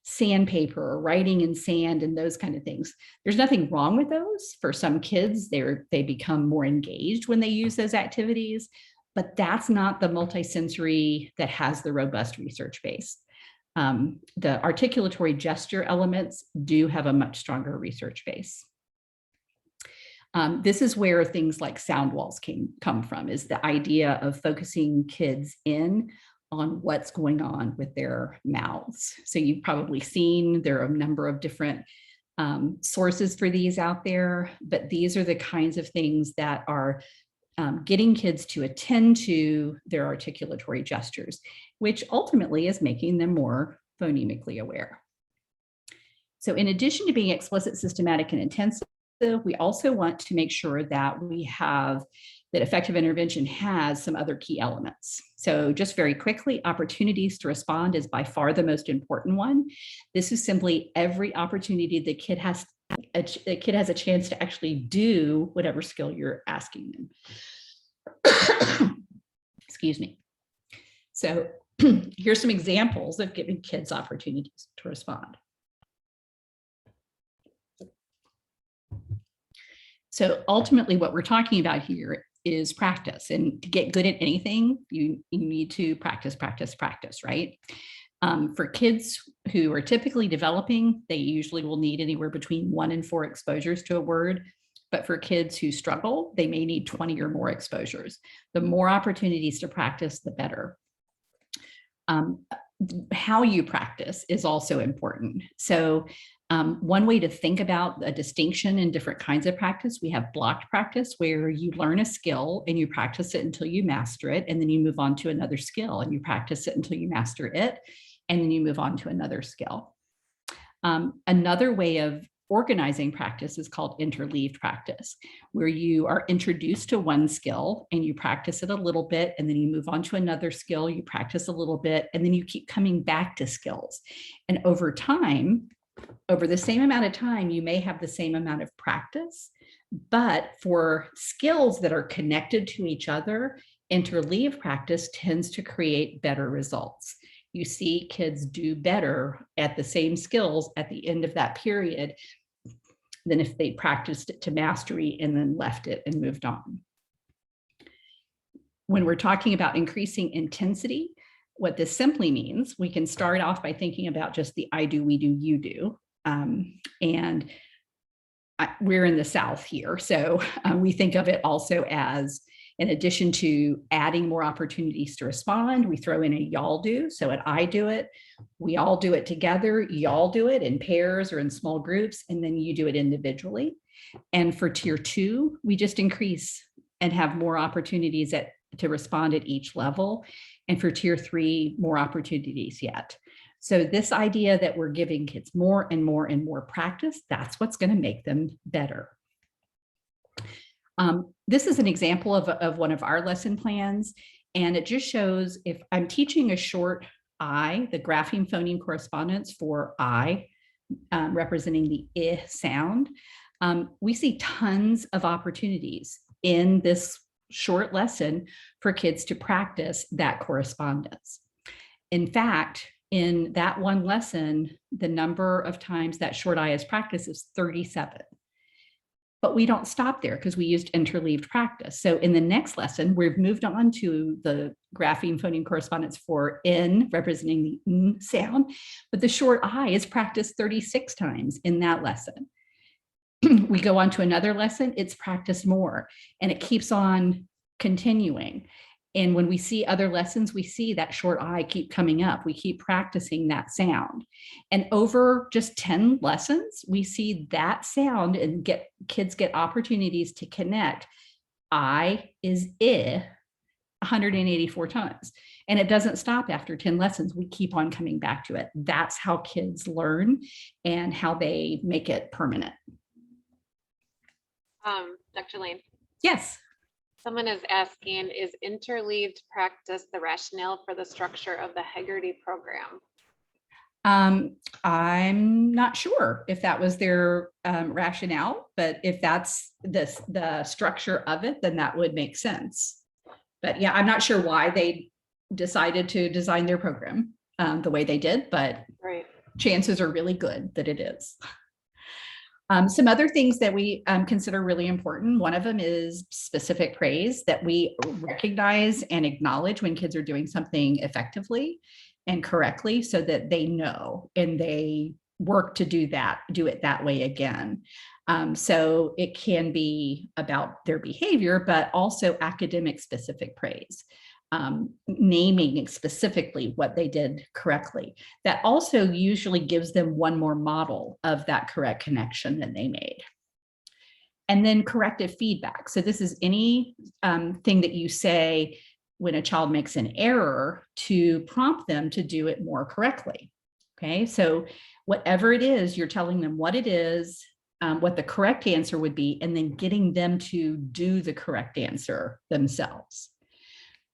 sandpaper or writing in sand and those kind of things. There's nothing wrong with those. For some kids, they become more engaged when they use those activities, but that's not the multisensory that has the robust research base. The articulatory gesture elements do have a much stronger research base. This is where things like sound walls come from, is the idea of focusing kids in on what's going on with their mouths. So you've probably seen there are a number of different sources for these out there, but these are the kinds of things that are getting kids to attend to their articulatory gestures, which ultimately is making them more phonemically aware. So in addition to being explicit, systematic, and intensive, we also want to make sure that that effective intervention has some other key elements. So just very quickly, opportunities to respond is by far the most important one. This is simply every opportunity the kid has a chance to actually do whatever skill you're asking them. Excuse me. So here's some examples of giving kids opportunities to respond. So ultimately what we're talking about here is practice. And to get good at anything, you need to practice, practice, practice, right? For kids who are typically developing, they usually will need anywhere between 1 and 4 exposures to a word. But for kids who struggle, they may need 20 or more exposures. The more opportunities to practice, the better. How you practice is also important. So one way to think about a distinction in different kinds of practice, we have blocked practice where you learn a skill and you practice it until you master it, and then you move on to another skill and you practice it until you master it, and then you move on to another skill. Another way of organizing practice is called interleaved practice, where you are introduced to one skill and you practice it a little bit, and then you move on to another skill, you practice a little bit, and then you keep coming back to skills. And over time, over the same amount of time, you may have the same amount of practice, but for skills that are connected to each other, interleaved practice tends to create better results. You see kids do better at the same skills at the end of that period than if they practiced it to mastery and then left it and moved on. When we're talking about increasing intensity, what this simply means, we can start off by thinking about just the I do, we do, you do. We're in the South here, so we think of it also as, in addition to adding more opportunities to respond, we throw in a y'all do. So at I do it, we all do it together, y'all do it in pairs or in small groups, and then you do it individually. And for tier 2, we just increase and have more opportunities to respond at each level. And for tier 3, more opportunities yet. So this idea that we're giving kids more and more and more practice, that's what's going to make them better. This is an example of one of our lesson plans, and it just shows if I'm teaching a short I, the grapheme phoneme correspondence for I, representing the I sound, we see tons of opportunities in this short lesson for kids to practice that correspondence. In fact, in that one lesson, the number of times that short I is practiced is 37. But we don't stop there because we used interleaved practice. So in the next lesson, we've moved on to the grapheme phoneme correspondence for N, representing the N sound, but the short I is practiced 36 times in that lesson. We go on to another lesson, it's practiced more, and it keeps on continuing. And when we see other lessons, we see that short I keep coming up. We keep practicing that sound. And over just 10 lessons, we see that sound and kids get opportunities to connect I is I 184 times. And it doesn't stop after 10 lessons. We keep on coming back to it. That's how kids learn and how they make it permanent. Dr. Lane. Yes. Someone is asking, is interleaved practice the rationale for the structure of the Hegarty program? I'm not sure if that was their rationale, but if that's the structure of it, then that would make sense. But yeah, I'm not sure why they decided to design their program the way they did, but right. Chances are really good that it is. Some other things that we consider really important. One of them is specific praise, that we recognize and acknowledge when kids are doing something effectively and correctly so that they know and they work to do it that way again. So it can be about their behavior, but also academic specific praise. Naming specifically what they did correctly. That also usually gives them one more model of that correct connection that they made. And then corrective feedback. So this is any thing that you say when a child makes an error to prompt them to do it more correctly. Okay, so whatever it is, you're telling them what it is, what the correct answer would be, and then getting them to do the correct answer themselves.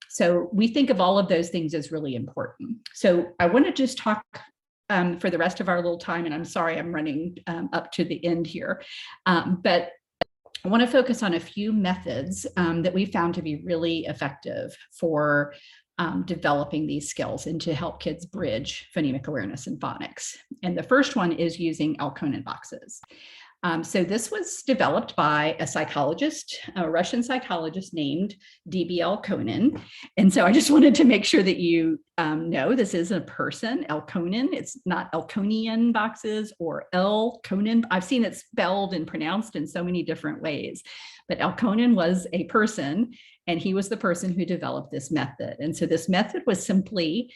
So we think of all of those things as really important. So I want to just talk for the rest of our little time, and I'm sorry I'm running up to the end here, but I want to focus on a few methods that we found to be really effective for developing these skills and to help kids bridge phonemic awareness and phonics. And the first one is using Alconen boxes. So this was developed by a psychologist, a Russian psychologist named D.B. Elkonin. And so I just wanted to make sure that you know this is a person, Elkonin. It's not Elkonian boxes or Elkonin. I've seen it spelled and pronounced in so many different ways. But Elkonin was a person, and he was the person who developed this method. And so this method was simply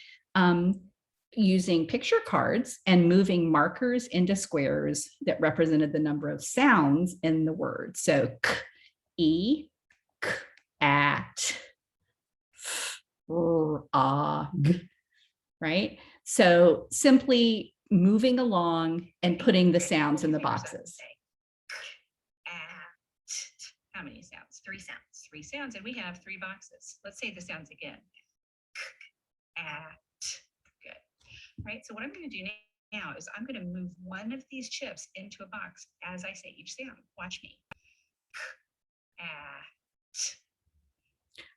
using picture cards and moving markers into squares that represented the number of sounds in the word. So k, e, k, at, f, r, a, g, right? So simply moving along and putting the sounds in the boxes. How many sounds? 3 sounds. 3 sounds, and we have 3 boxes. Let's say the sounds again. At. Good. Right. So what I'm going to do now is I'm going to move one of these chips into a box as I say each sound. Watch me. At.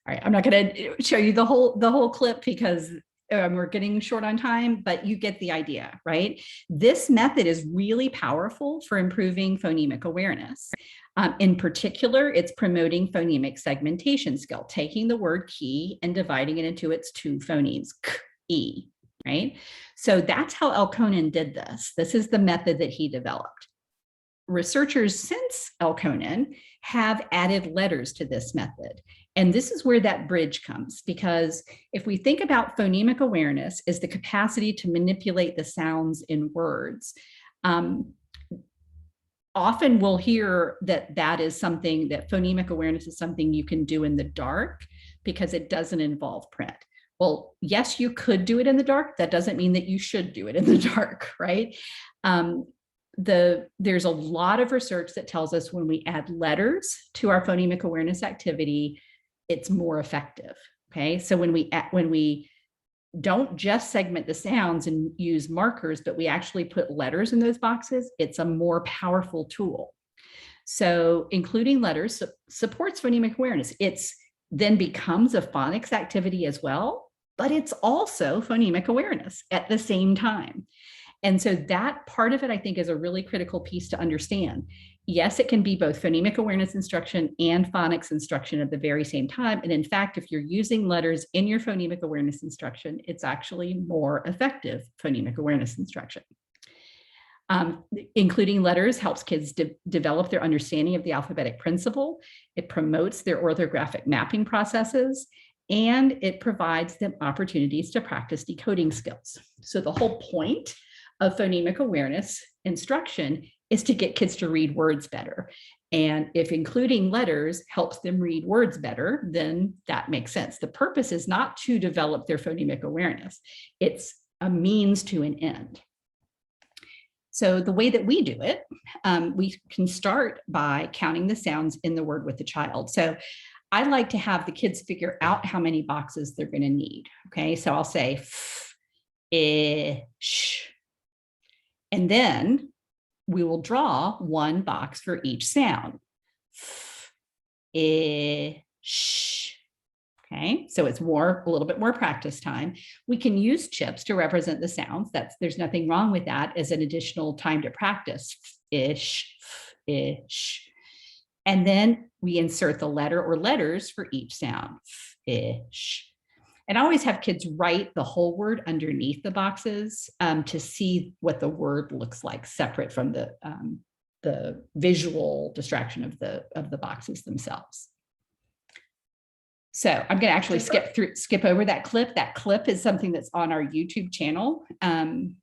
All right, I'm not going to show you the whole clip because we're getting short on time, but you get the idea, right? This method is really powerful for improving phonemic awareness. In particular, it's promoting phonemic segmentation skill, taking the word key and dividing it into its 2 phonemes, k, e, right? So that's how Elkonin did this. This is the method that he developed. Researchers since Elkonin have added letters to this method. And this is where that bridge comes, because if we think about phonemic awareness as the capacity to manipulate the sounds in words, often we'll hear that that is something that phonemic awareness is something you can do in the dark because it doesn't involve print. Well, yes, you could do it in the dark. That doesn't mean that you should do it in the dark, right? There's a lot of research that tells us when we add letters to our phonemic awareness activity, it's more effective. Okay, so when we don't just segment the sounds and use markers, but we actually put letters in those boxes, it's a more powerful tool. So including letters supports phonemic awareness. It's then becomes a phonics activity as well, but it's also phonemic awareness at the same time. And so that part of it, I think, is a really critical piece to understand. Yes, it can be both phonemic awareness instruction and phonics instruction at the very same time. And in fact, if you're using letters in your phonemic awareness instruction, it's actually more effective phonemic awareness instruction. Including letters helps kids develop their understanding of the alphabetic principle. It promotes their orthographic mapping processes, and it provides them opportunities to practice decoding skills. So the whole point of phonemic awareness instruction is to get kids to read words better. And if including letters helps them read words better, then that makes sense. The purpose is not to develop their phonemic awareness. It's a means to an end. So the way that we do it, we can start by counting the sounds in the word with the child. So I like to have the kids figure out how many boxes they're going to need. Okay, so I'll say f, sh, and then we will draw 1 box for each sound. F, sh. Okay, so it's a little bit more practice time. We can use chips to represent the sounds. There's nothing wrong with that as an additional time to practice. Ish, ish. And then we insert the letter or letters for each sound. Ish. And I always have kids write the whole word underneath the boxes to see what the word looks like, separate from the visual distraction of the boxes themselves. So I'm going to actually skip over that clip. That clip is something that's on our YouTube channel. And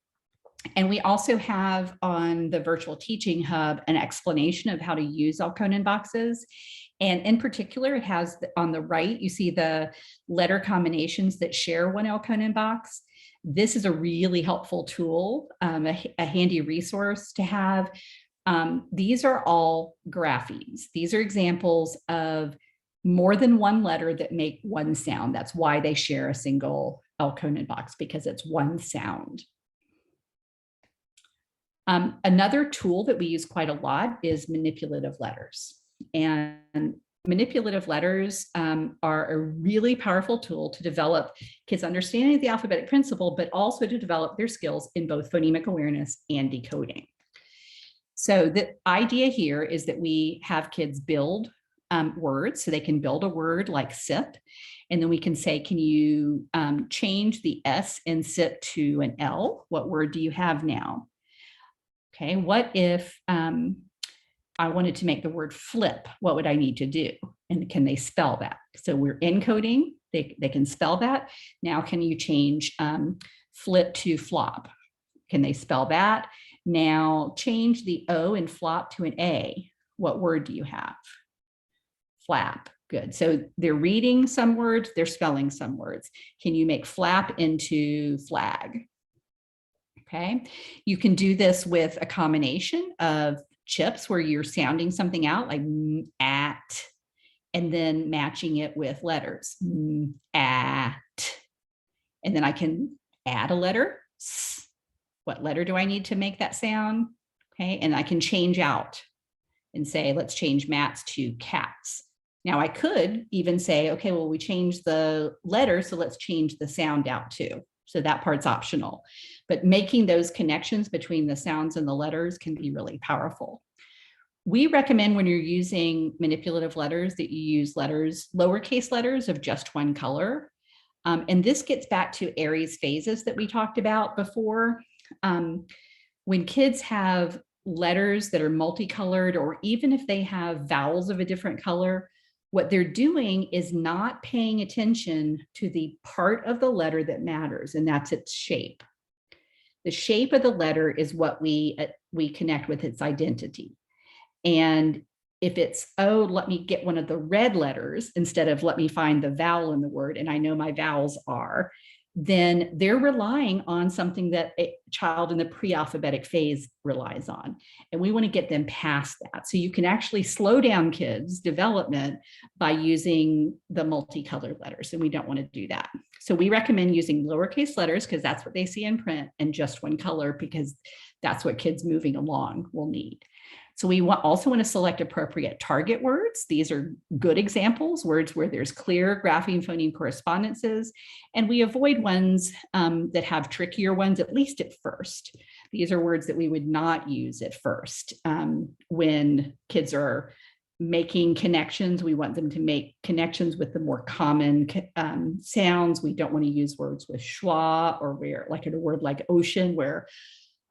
we also have on the Virtual Teaching Hub an explanation of how to use Elkonin boxes. And in particular, it has on the right, you see the letter combinations that share 1 Elkonin box. This is a really helpful tool, a handy resource to have. These are all graphemes. These are examples of more than 1 letter that make 1 sound. That's why they share a single Elkonin box, because it's 1 sound. Another tool that we use quite a lot is manipulative letters. And manipulative letters are a really powerful tool to develop kids' understanding of the alphabetic principle, but also to develop their skills in both phonemic awareness and decoding. So the idea here is that we have kids build words, so they can build a word like sip. And then we can say, can you change the S in sip to an L? What word do you have now? Okay, what if I wanted to make the word flip? What would I need to do? And can they spell that? So we're encoding, they can spell that. Now, can you change flip to flop? Can they spell that? Now change the O in flop to an A. What word do you have? Flap. Good. So they're reading some words, they're spelling some words. Can you make flap into flag? Okay. You can do this with a combination of chips where you're sounding something out like at, and then matching it with letters. At. And then I can add a letter. What letter do I need to make that sound? Okay. And I can change out and say, let's change mats to cats. Now I could even say, okay, well, we changed the letter, so let's change the sound out too. So that part's optional, but making those connections between the sounds and the letters can be really powerful. We recommend when you're using manipulative letters that you use letters, lowercase letters of just one color. And this gets back to Aries phases that we talked about before. When kids have letters that are multicolored, or even if they have vowels of a different color, what they're doing is not paying attention to the part of the letter that matters, and that's its shape. The shape of the letter is what we connect with its identity. And if it's, oh, let me get one of the red letters instead of let me find the vowel in the word, and I know my vowels are, then they're relying on something that a child in the pre-alphabetic phase relies on. And we want to get them past that. So you can actually slow down kids' development by using the multicolored letters, and we don't want to do that. So we recommend using lowercase letters because that's what they see in print, and just one color because that's what kids moving along will need. So we also want to select appropriate target words. These are good examples, words where there's clear grapheme phoneme correspondences, and we avoid ones that have trickier ones, at least at first. These are words that we would not use at first. When kids are making connections, we want them to make connections with the more common sounds. We don't want to use words with schwa, or where, like in a word like ocean, where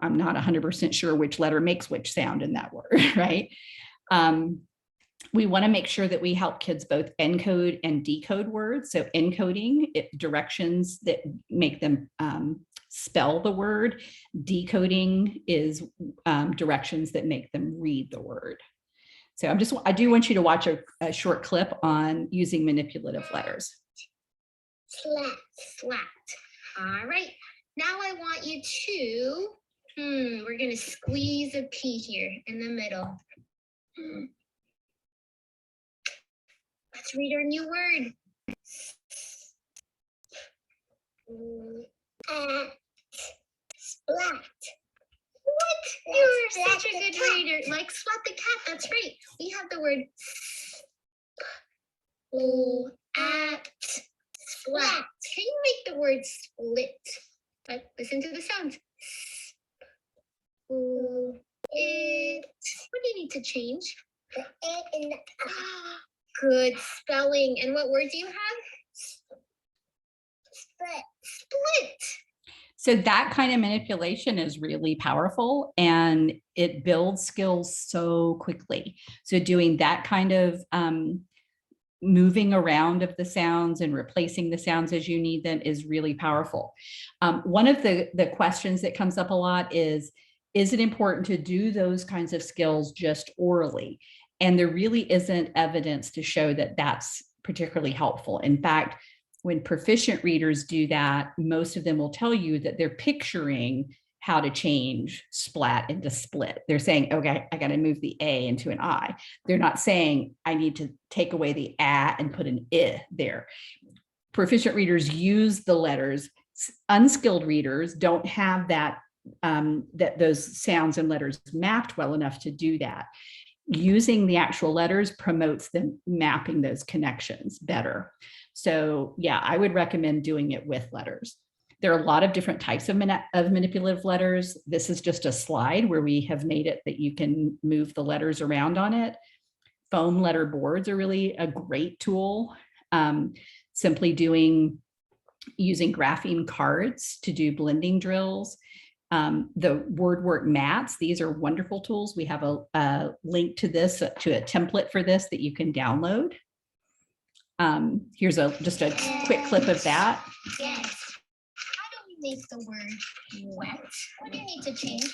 I'm not 100% sure which letter makes which sound in that word, right? We want to make sure that we help kids both encode and decode words. So encoding directions that make them spell the word. Decoding is directions that make them read the word. So I do want you to watch a short clip on using manipulative letters. Slat, slat. All right. Now I want you to, we're going to squeeze a P here in the middle. Let's read our new word. Splat. What? You're such a good reader. Like splat the cat. That's right. We have the word at splat. Can you make the word split? But listen to the sounds. It. What do you need to change? The it and the good spelling. And what word do you have? Split. Split. So that kind of manipulation is really powerful, and it builds skills so quickly. So doing that kind of moving around of the sounds and replacing the sounds as you need them is really powerful. One of the questions that comes up a lot is it important to do those kinds of skills just orally? And there really isn't evidence to show that that's particularly helpful. In fact, when proficient readers do that, most of them will tell you that they're picturing how to change splat into split. They're saying, okay, I got to move the A into an I. They're not saying I need to take away the A and put an I there. Proficient readers use the letters. Unskilled readers don't have that, those sounds and letters mapped well enough to do that. Using the actual letters promotes them mapping those connections better. So yeah, I would recommend doing it with letters. There are a lot of different types of manipulative letters. This is just a slide where we have made it that you can move the letters around on it. Foam letter boards are really a great tool. Simply using grapheme cards to do blending drills. The word work mats, these are wonderful tools. We have a link to this, to a template for this that you can download. Here's just a quick clip of that. Yes. How do we make the word wet? What do you need to change?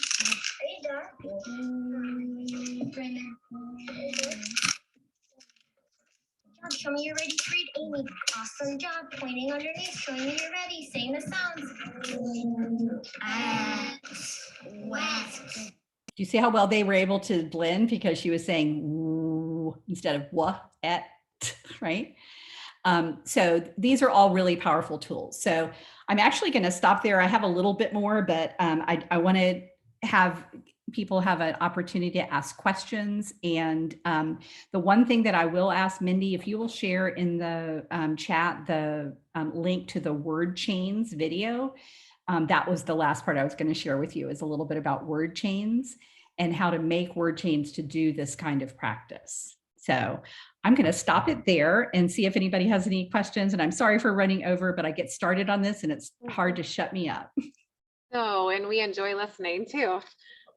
Show me you're ready to read, Amy. Awesome job. Pointing underneath, showing me you're ready. Saying the sounds. Wet. Do you see how well they were able to blend because she was saying woo instead of wah, et, right? So these are all really powerful tools. So I'm actually going to stop there. I have a little bit more, but I want to have people have an opportunity to ask questions. And the one thing that I will ask, Mindy, if you will share in the chat the link to the word chains video. That was the last part I was going to share with you, is a little bit about word chains and how to make word chains to do this kind of practice. So I'm going to stop it there and see if anybody has any questions. And I'm sorry for running over, but I get started on this and it's hard to shut me up. No, and we enjoy listening too.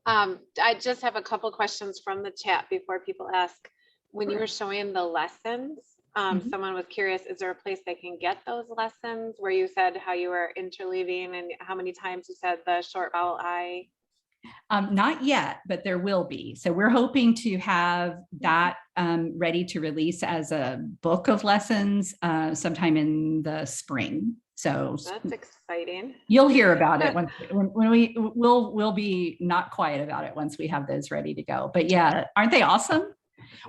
I just have a couple questions from the chat before people ask. When you were showing the lessons, someone was curious, is there a place they can get those lessons where you said how you were interleaving and how many times you said the short vowel I? Not yet, but there will be. So we're hoping to have that ready to release as a book of lessons sometime in the spring. So that's exciting. You'll hear about it when we'll be not quiet about it once we have those ready to go. But yeah, aren't they awesome?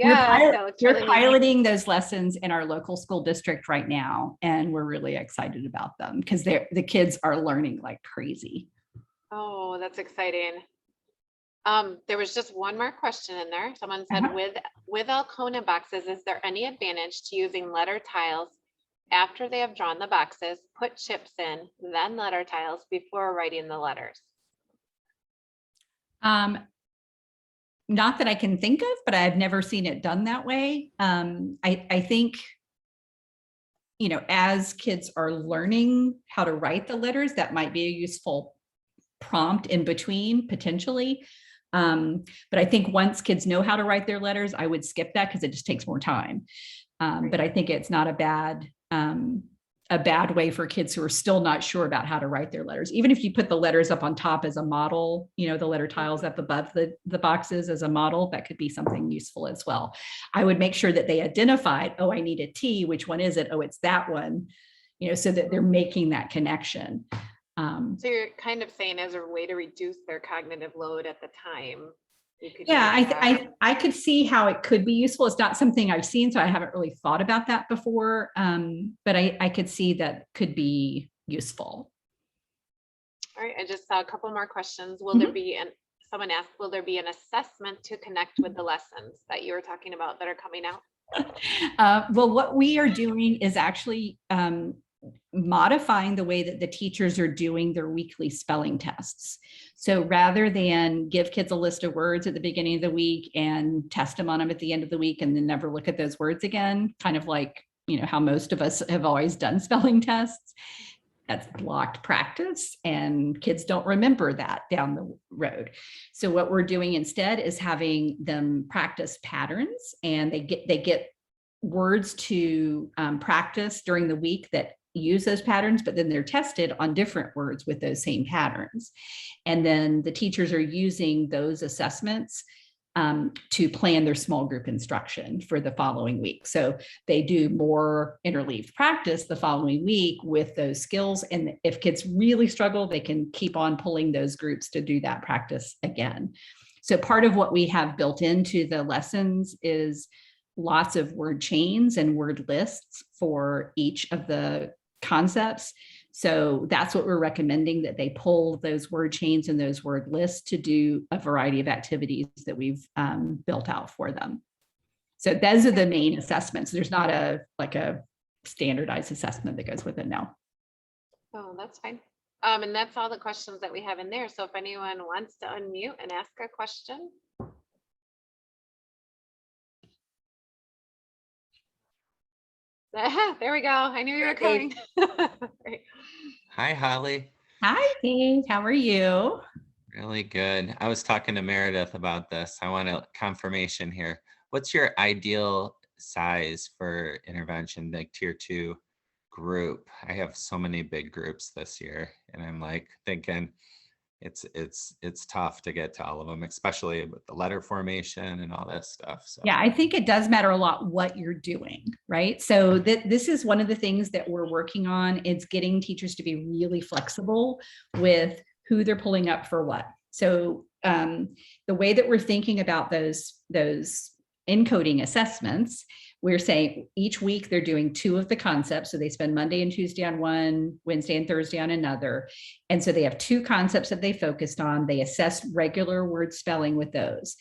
Yeah, we're piloting those lessons in our local school district right now, and we're really excited about them because the kids are learning like crazy. Oh, that's exciting. There was just one more question in there. Someone said, with Alcona boxes, is there any advantage to using letter tiles after they have drawn the boxes, put chips in, then letter tiles before writing the letters? Not that I can think of, but I've never seen it done that way. I think, as kids are learning how to write the letters, that might be a useful prompt in between potentially. But I think once kids know how to write their letters, I would skip that because it just takes more time. But I think it's not a bad way for kids who are still not sure about how to write their letters. Even if you put the letters up on top as a model, the letter tiles up above the boxes as a model, that could be something useful as well. I would make sure that they identified, oh, I need a T, which one is it? Oh, it's that one, so that they're making that connection. So you're kind of saying as a way to reduce their cognitive load at the time. I could see how it could be useful. It's not something I've seen, so I haven't really thought about that before. But I could see that could be useful. All right, I just saw a couple more questions. Will there be someone asked, will there be an assessment to connect with the lessons that you were talking about that are coming out? Well, what we are doing is actually modifying the way that the teachers are doing their weekly spelling tests. So rather than give kids a list of words at the beginning of the week and test them on them at the end of the week and then never look at those words again, kind of like, how most of us have always done spelling tests, that's blocked practice and kids don't remember that down the road. So what we're doing instead is having them practice patterns, and they get words to practice during the week that use those patterns, but then they're tested on different words with those same patterns. And then the teachers are using those assessments to plan their small group instruction for the following week. So they do more interleaved practice the following week with those skills. And if kids really struggle, they can keep on pulling those groups to do that practice again. So part of what we have built into the lessons is lots of word chains and word lists for each of the concepts. So that's what we're recommending, that they pull those word chains and those word lists to do a variety of activities that we've built out for them. So those are the main assessments. There's not a standardized assessment that goes with it now. Oh, that's fine. And that's all the questions that we have in there. So if anyone wants to unmute and ask a question. There we go. I knew you were coming. Great. Hi, Holly. Hi, Kate. How are you? Really good. I was talking to Meredith about this. I want a confirmation here. What's your ideal size for intervention, like tier 2 group? I have so many big groups this year, and I'm like thinking it's tough to get to all of them, especially with the letter formation and all that stuff. So Yeah, I think it does matter a lot what you're doing, right? So this is one of the things that we're working on. It's getting teachers to be really flexible with who they're pulling up for what. So the way that we're thinking about those encoding assessments, we're saying each week they're doing 2 of the concepts. So they spend Monday and Tuesday on one, Wednesday and Thursday on another. And so they have 2 concepts that they focused on. They assess regular word spelling with those.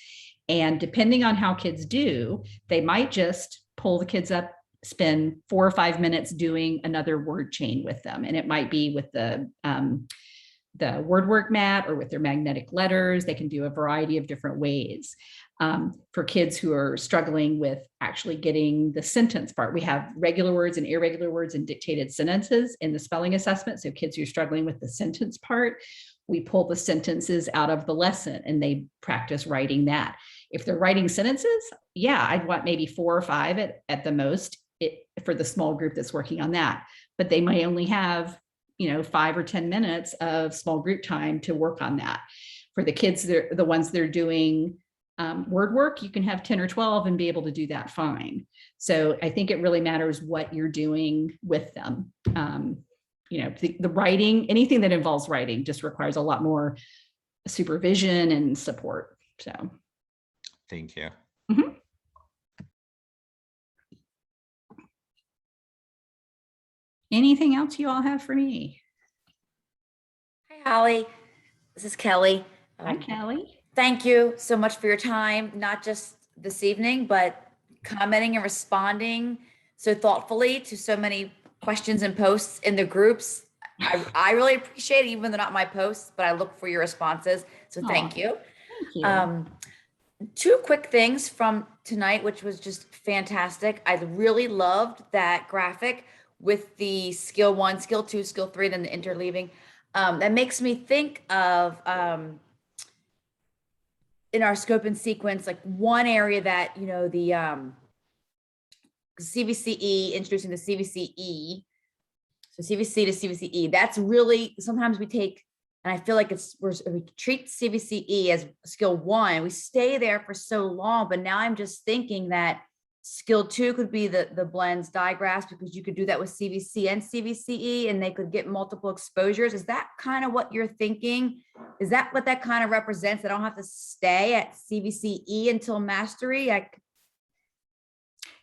And depending on how kids do, they might just pull the kids up, spend 4 or 5 minutes doing another word chain with them. And it might be with the word work mat or with their magnetic letters. They can do a variety of different ways. For kids who are struggling with actually getting the sentence part, we have regular words and irregular words and dictated sentences in the spelling assessment. So kids who are struggling with the sentence part, we pull the sentences out of the lesson and they practice writing that. If they're writing sentences, yeah, I'd want maybe 4 or 5 at the most for the small group that's working on that. But they might only have 5 or 10 minutes of small group time to work on that. For the kids, the ones that are doing word work, you can have 10 or 12 and be able to do that fine. So I think it really matters what you're doing with them. The writing, anything that involves writing just requires a lot more supervision and support. So thank you. Mhm. Anything else you all have for me? Hi, Holly. This is Kelly. Hi, Kelly. Thank you so much for your time, not just this evening, but commenting and responding so thoughtfully to so many questions and posts in the groups. I really appreciate it, even though not my posts, but I look for your responses. So thank you. Thank you. 2 quick things from tonight, which was just fantastic. I really loved that graphic with the skill 1, skill 2, skill 3, then the interleaving. That makes me think of in our scope and sequence, like one area that, the CVCE, introducing the CVCE. So CVC to CVCE, that's really, sometimes we take, and I feel like we treat CVCE as skill 1, we stay there for so long, but now I'm just thinking that skill 2 could be the blends digraphs, because you could do that with CVC and CVCE and they could get multiple exposures. Is that kind of what you're thinking? Is that what that kind of represents? I don't have to stay at CVCE until mastery.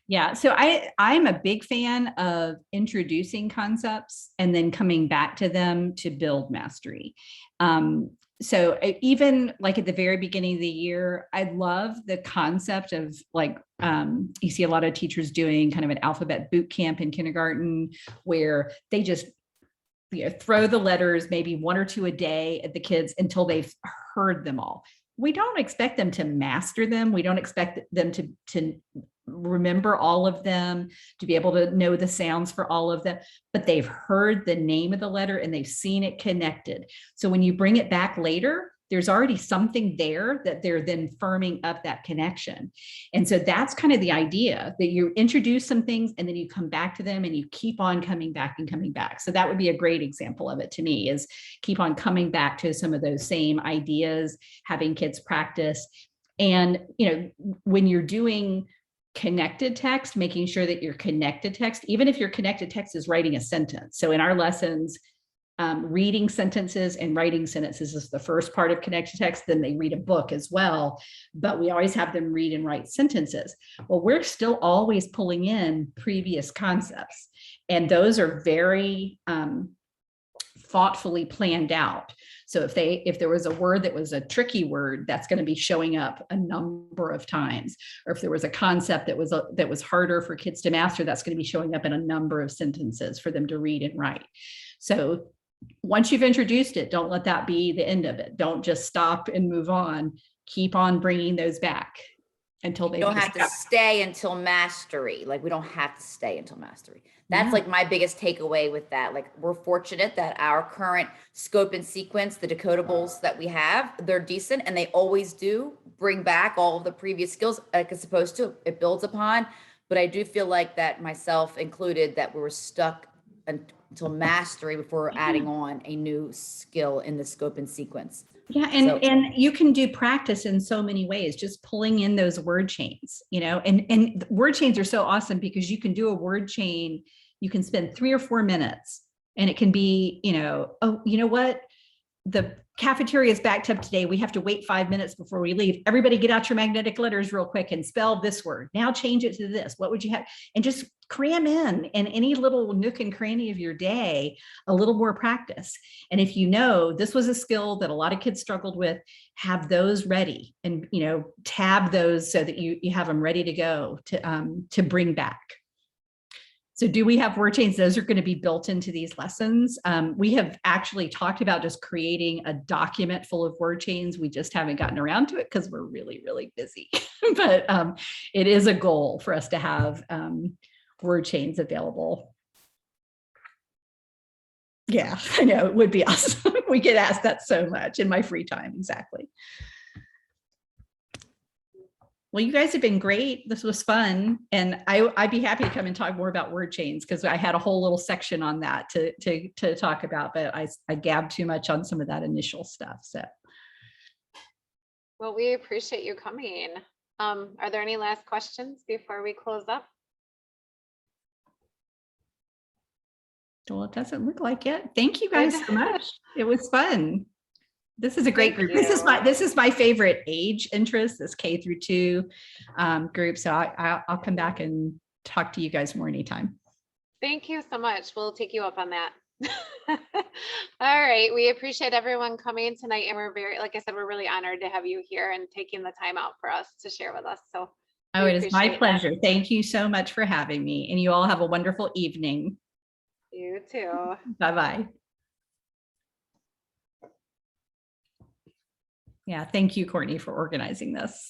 Yeah, so I'm a big fan of introducing concepts and then coming back to them to build mastery. So even like at the very beginning of the year, I love the concept of like, you see a lot of teachers doing kind of an alphabet boot camp in kindergarten where they just throw the letters, maybe 1 or 2 a day at the kids until they've heard them all. We don't expect them to master them. We don't expect them to remember all of them, to be able to know the sounds for all of them, but they've heard the name of the letter and they've seen it connected. So when you bring it back later, there's already something there that they're then firming up that connection. And so that's kind of the idea, that you introduce some things and then you come back to them and you keep on coming back and coming back. So that would be a great example of it to me, is keep on coming back to some of those same ideas, having kids practice. And, when you're doing connected text, making sure that your connected text, even if your connected text is writing a sentence. So in our lessons, reading sentences and writing sentences is the first part of connected text. Then they read a book as well, but we always have them read and write sentences. Well, we're still always pulling in previous concepts, and those are very thoughtfully planned out. So if there was a word that was a tricky word, that's going to be showing up a number of times. Or if there was a concept that was harder for kids to master, that's going to be showing up in a number of sentences for them to read and write. So once you've introduced it, don't let that be the end of it. Don't just stop and move on. Keep on bringing those back until they You don't have to stay until mastery. Like we don't have to stay until mastery. That's Yeah. like my biggest takeaway with that. Like we're fortunate that our current scope and sequence, the decodables that we have, they're decent and they always do bring back all of the previous skills like it's supposed to. It builds upon. But I do feel like that myself included that we were stuck until mastery before we're adding on a new skill in the scope and sequence. Yeah, and you can do practice in so many ways, just pulling in those word chains, you know, and word chains are so awesome because you can do a word chain, you can spend 3 or 4 minutes and it can be, you know, oh, you know what? The cafeteria is backed up today. We have to wait 5 minutes before we leave. Everybody get out your magnetic letters real quick and spell this word. Now change it to this. What would you have? And just cram in any little nook and cranny of your day, a little more practice. And if you know this was a skill that a lot of kids struggled with, have those ready and, you know, tab those so that you have them ready to go to bring back. So do we have word chains? Those are going to be built into these lessons. We have actually talked about just creating a document full of word chains. We just haven't gotten around to it because we're really, really busy. But it is a goal for us to have word chains available. Yeah, I know, it would be awesome. We get asked that so much in my free time. Exactly. Well, you guys have been great. This was fun. And I'd be happy to come and talk more about word chains because I had a whole little section on that to talk about, but I gabbed too much on some of that initial stuff. So. Well, we appreciate you coming. Are there any last questions before we close up? Well, it doesn't look like it. Thank you guys so much. It was fun. This is a great group. This is my favorite age interest, this K through 2 group. So I'll come back and talk to you guys more anytime. Thank you so much. We'll take you up on that. All right. We appreciate everyone coming tonight. And we're very, like I said, we're really honored to have you here and taking the time out for us to share with us. So oh, it is my pleasure. Thank you so much for having me. And you all have a wonderful evening. You too. Bye-bye. Yeah, thank you, Courtney, for organizing this.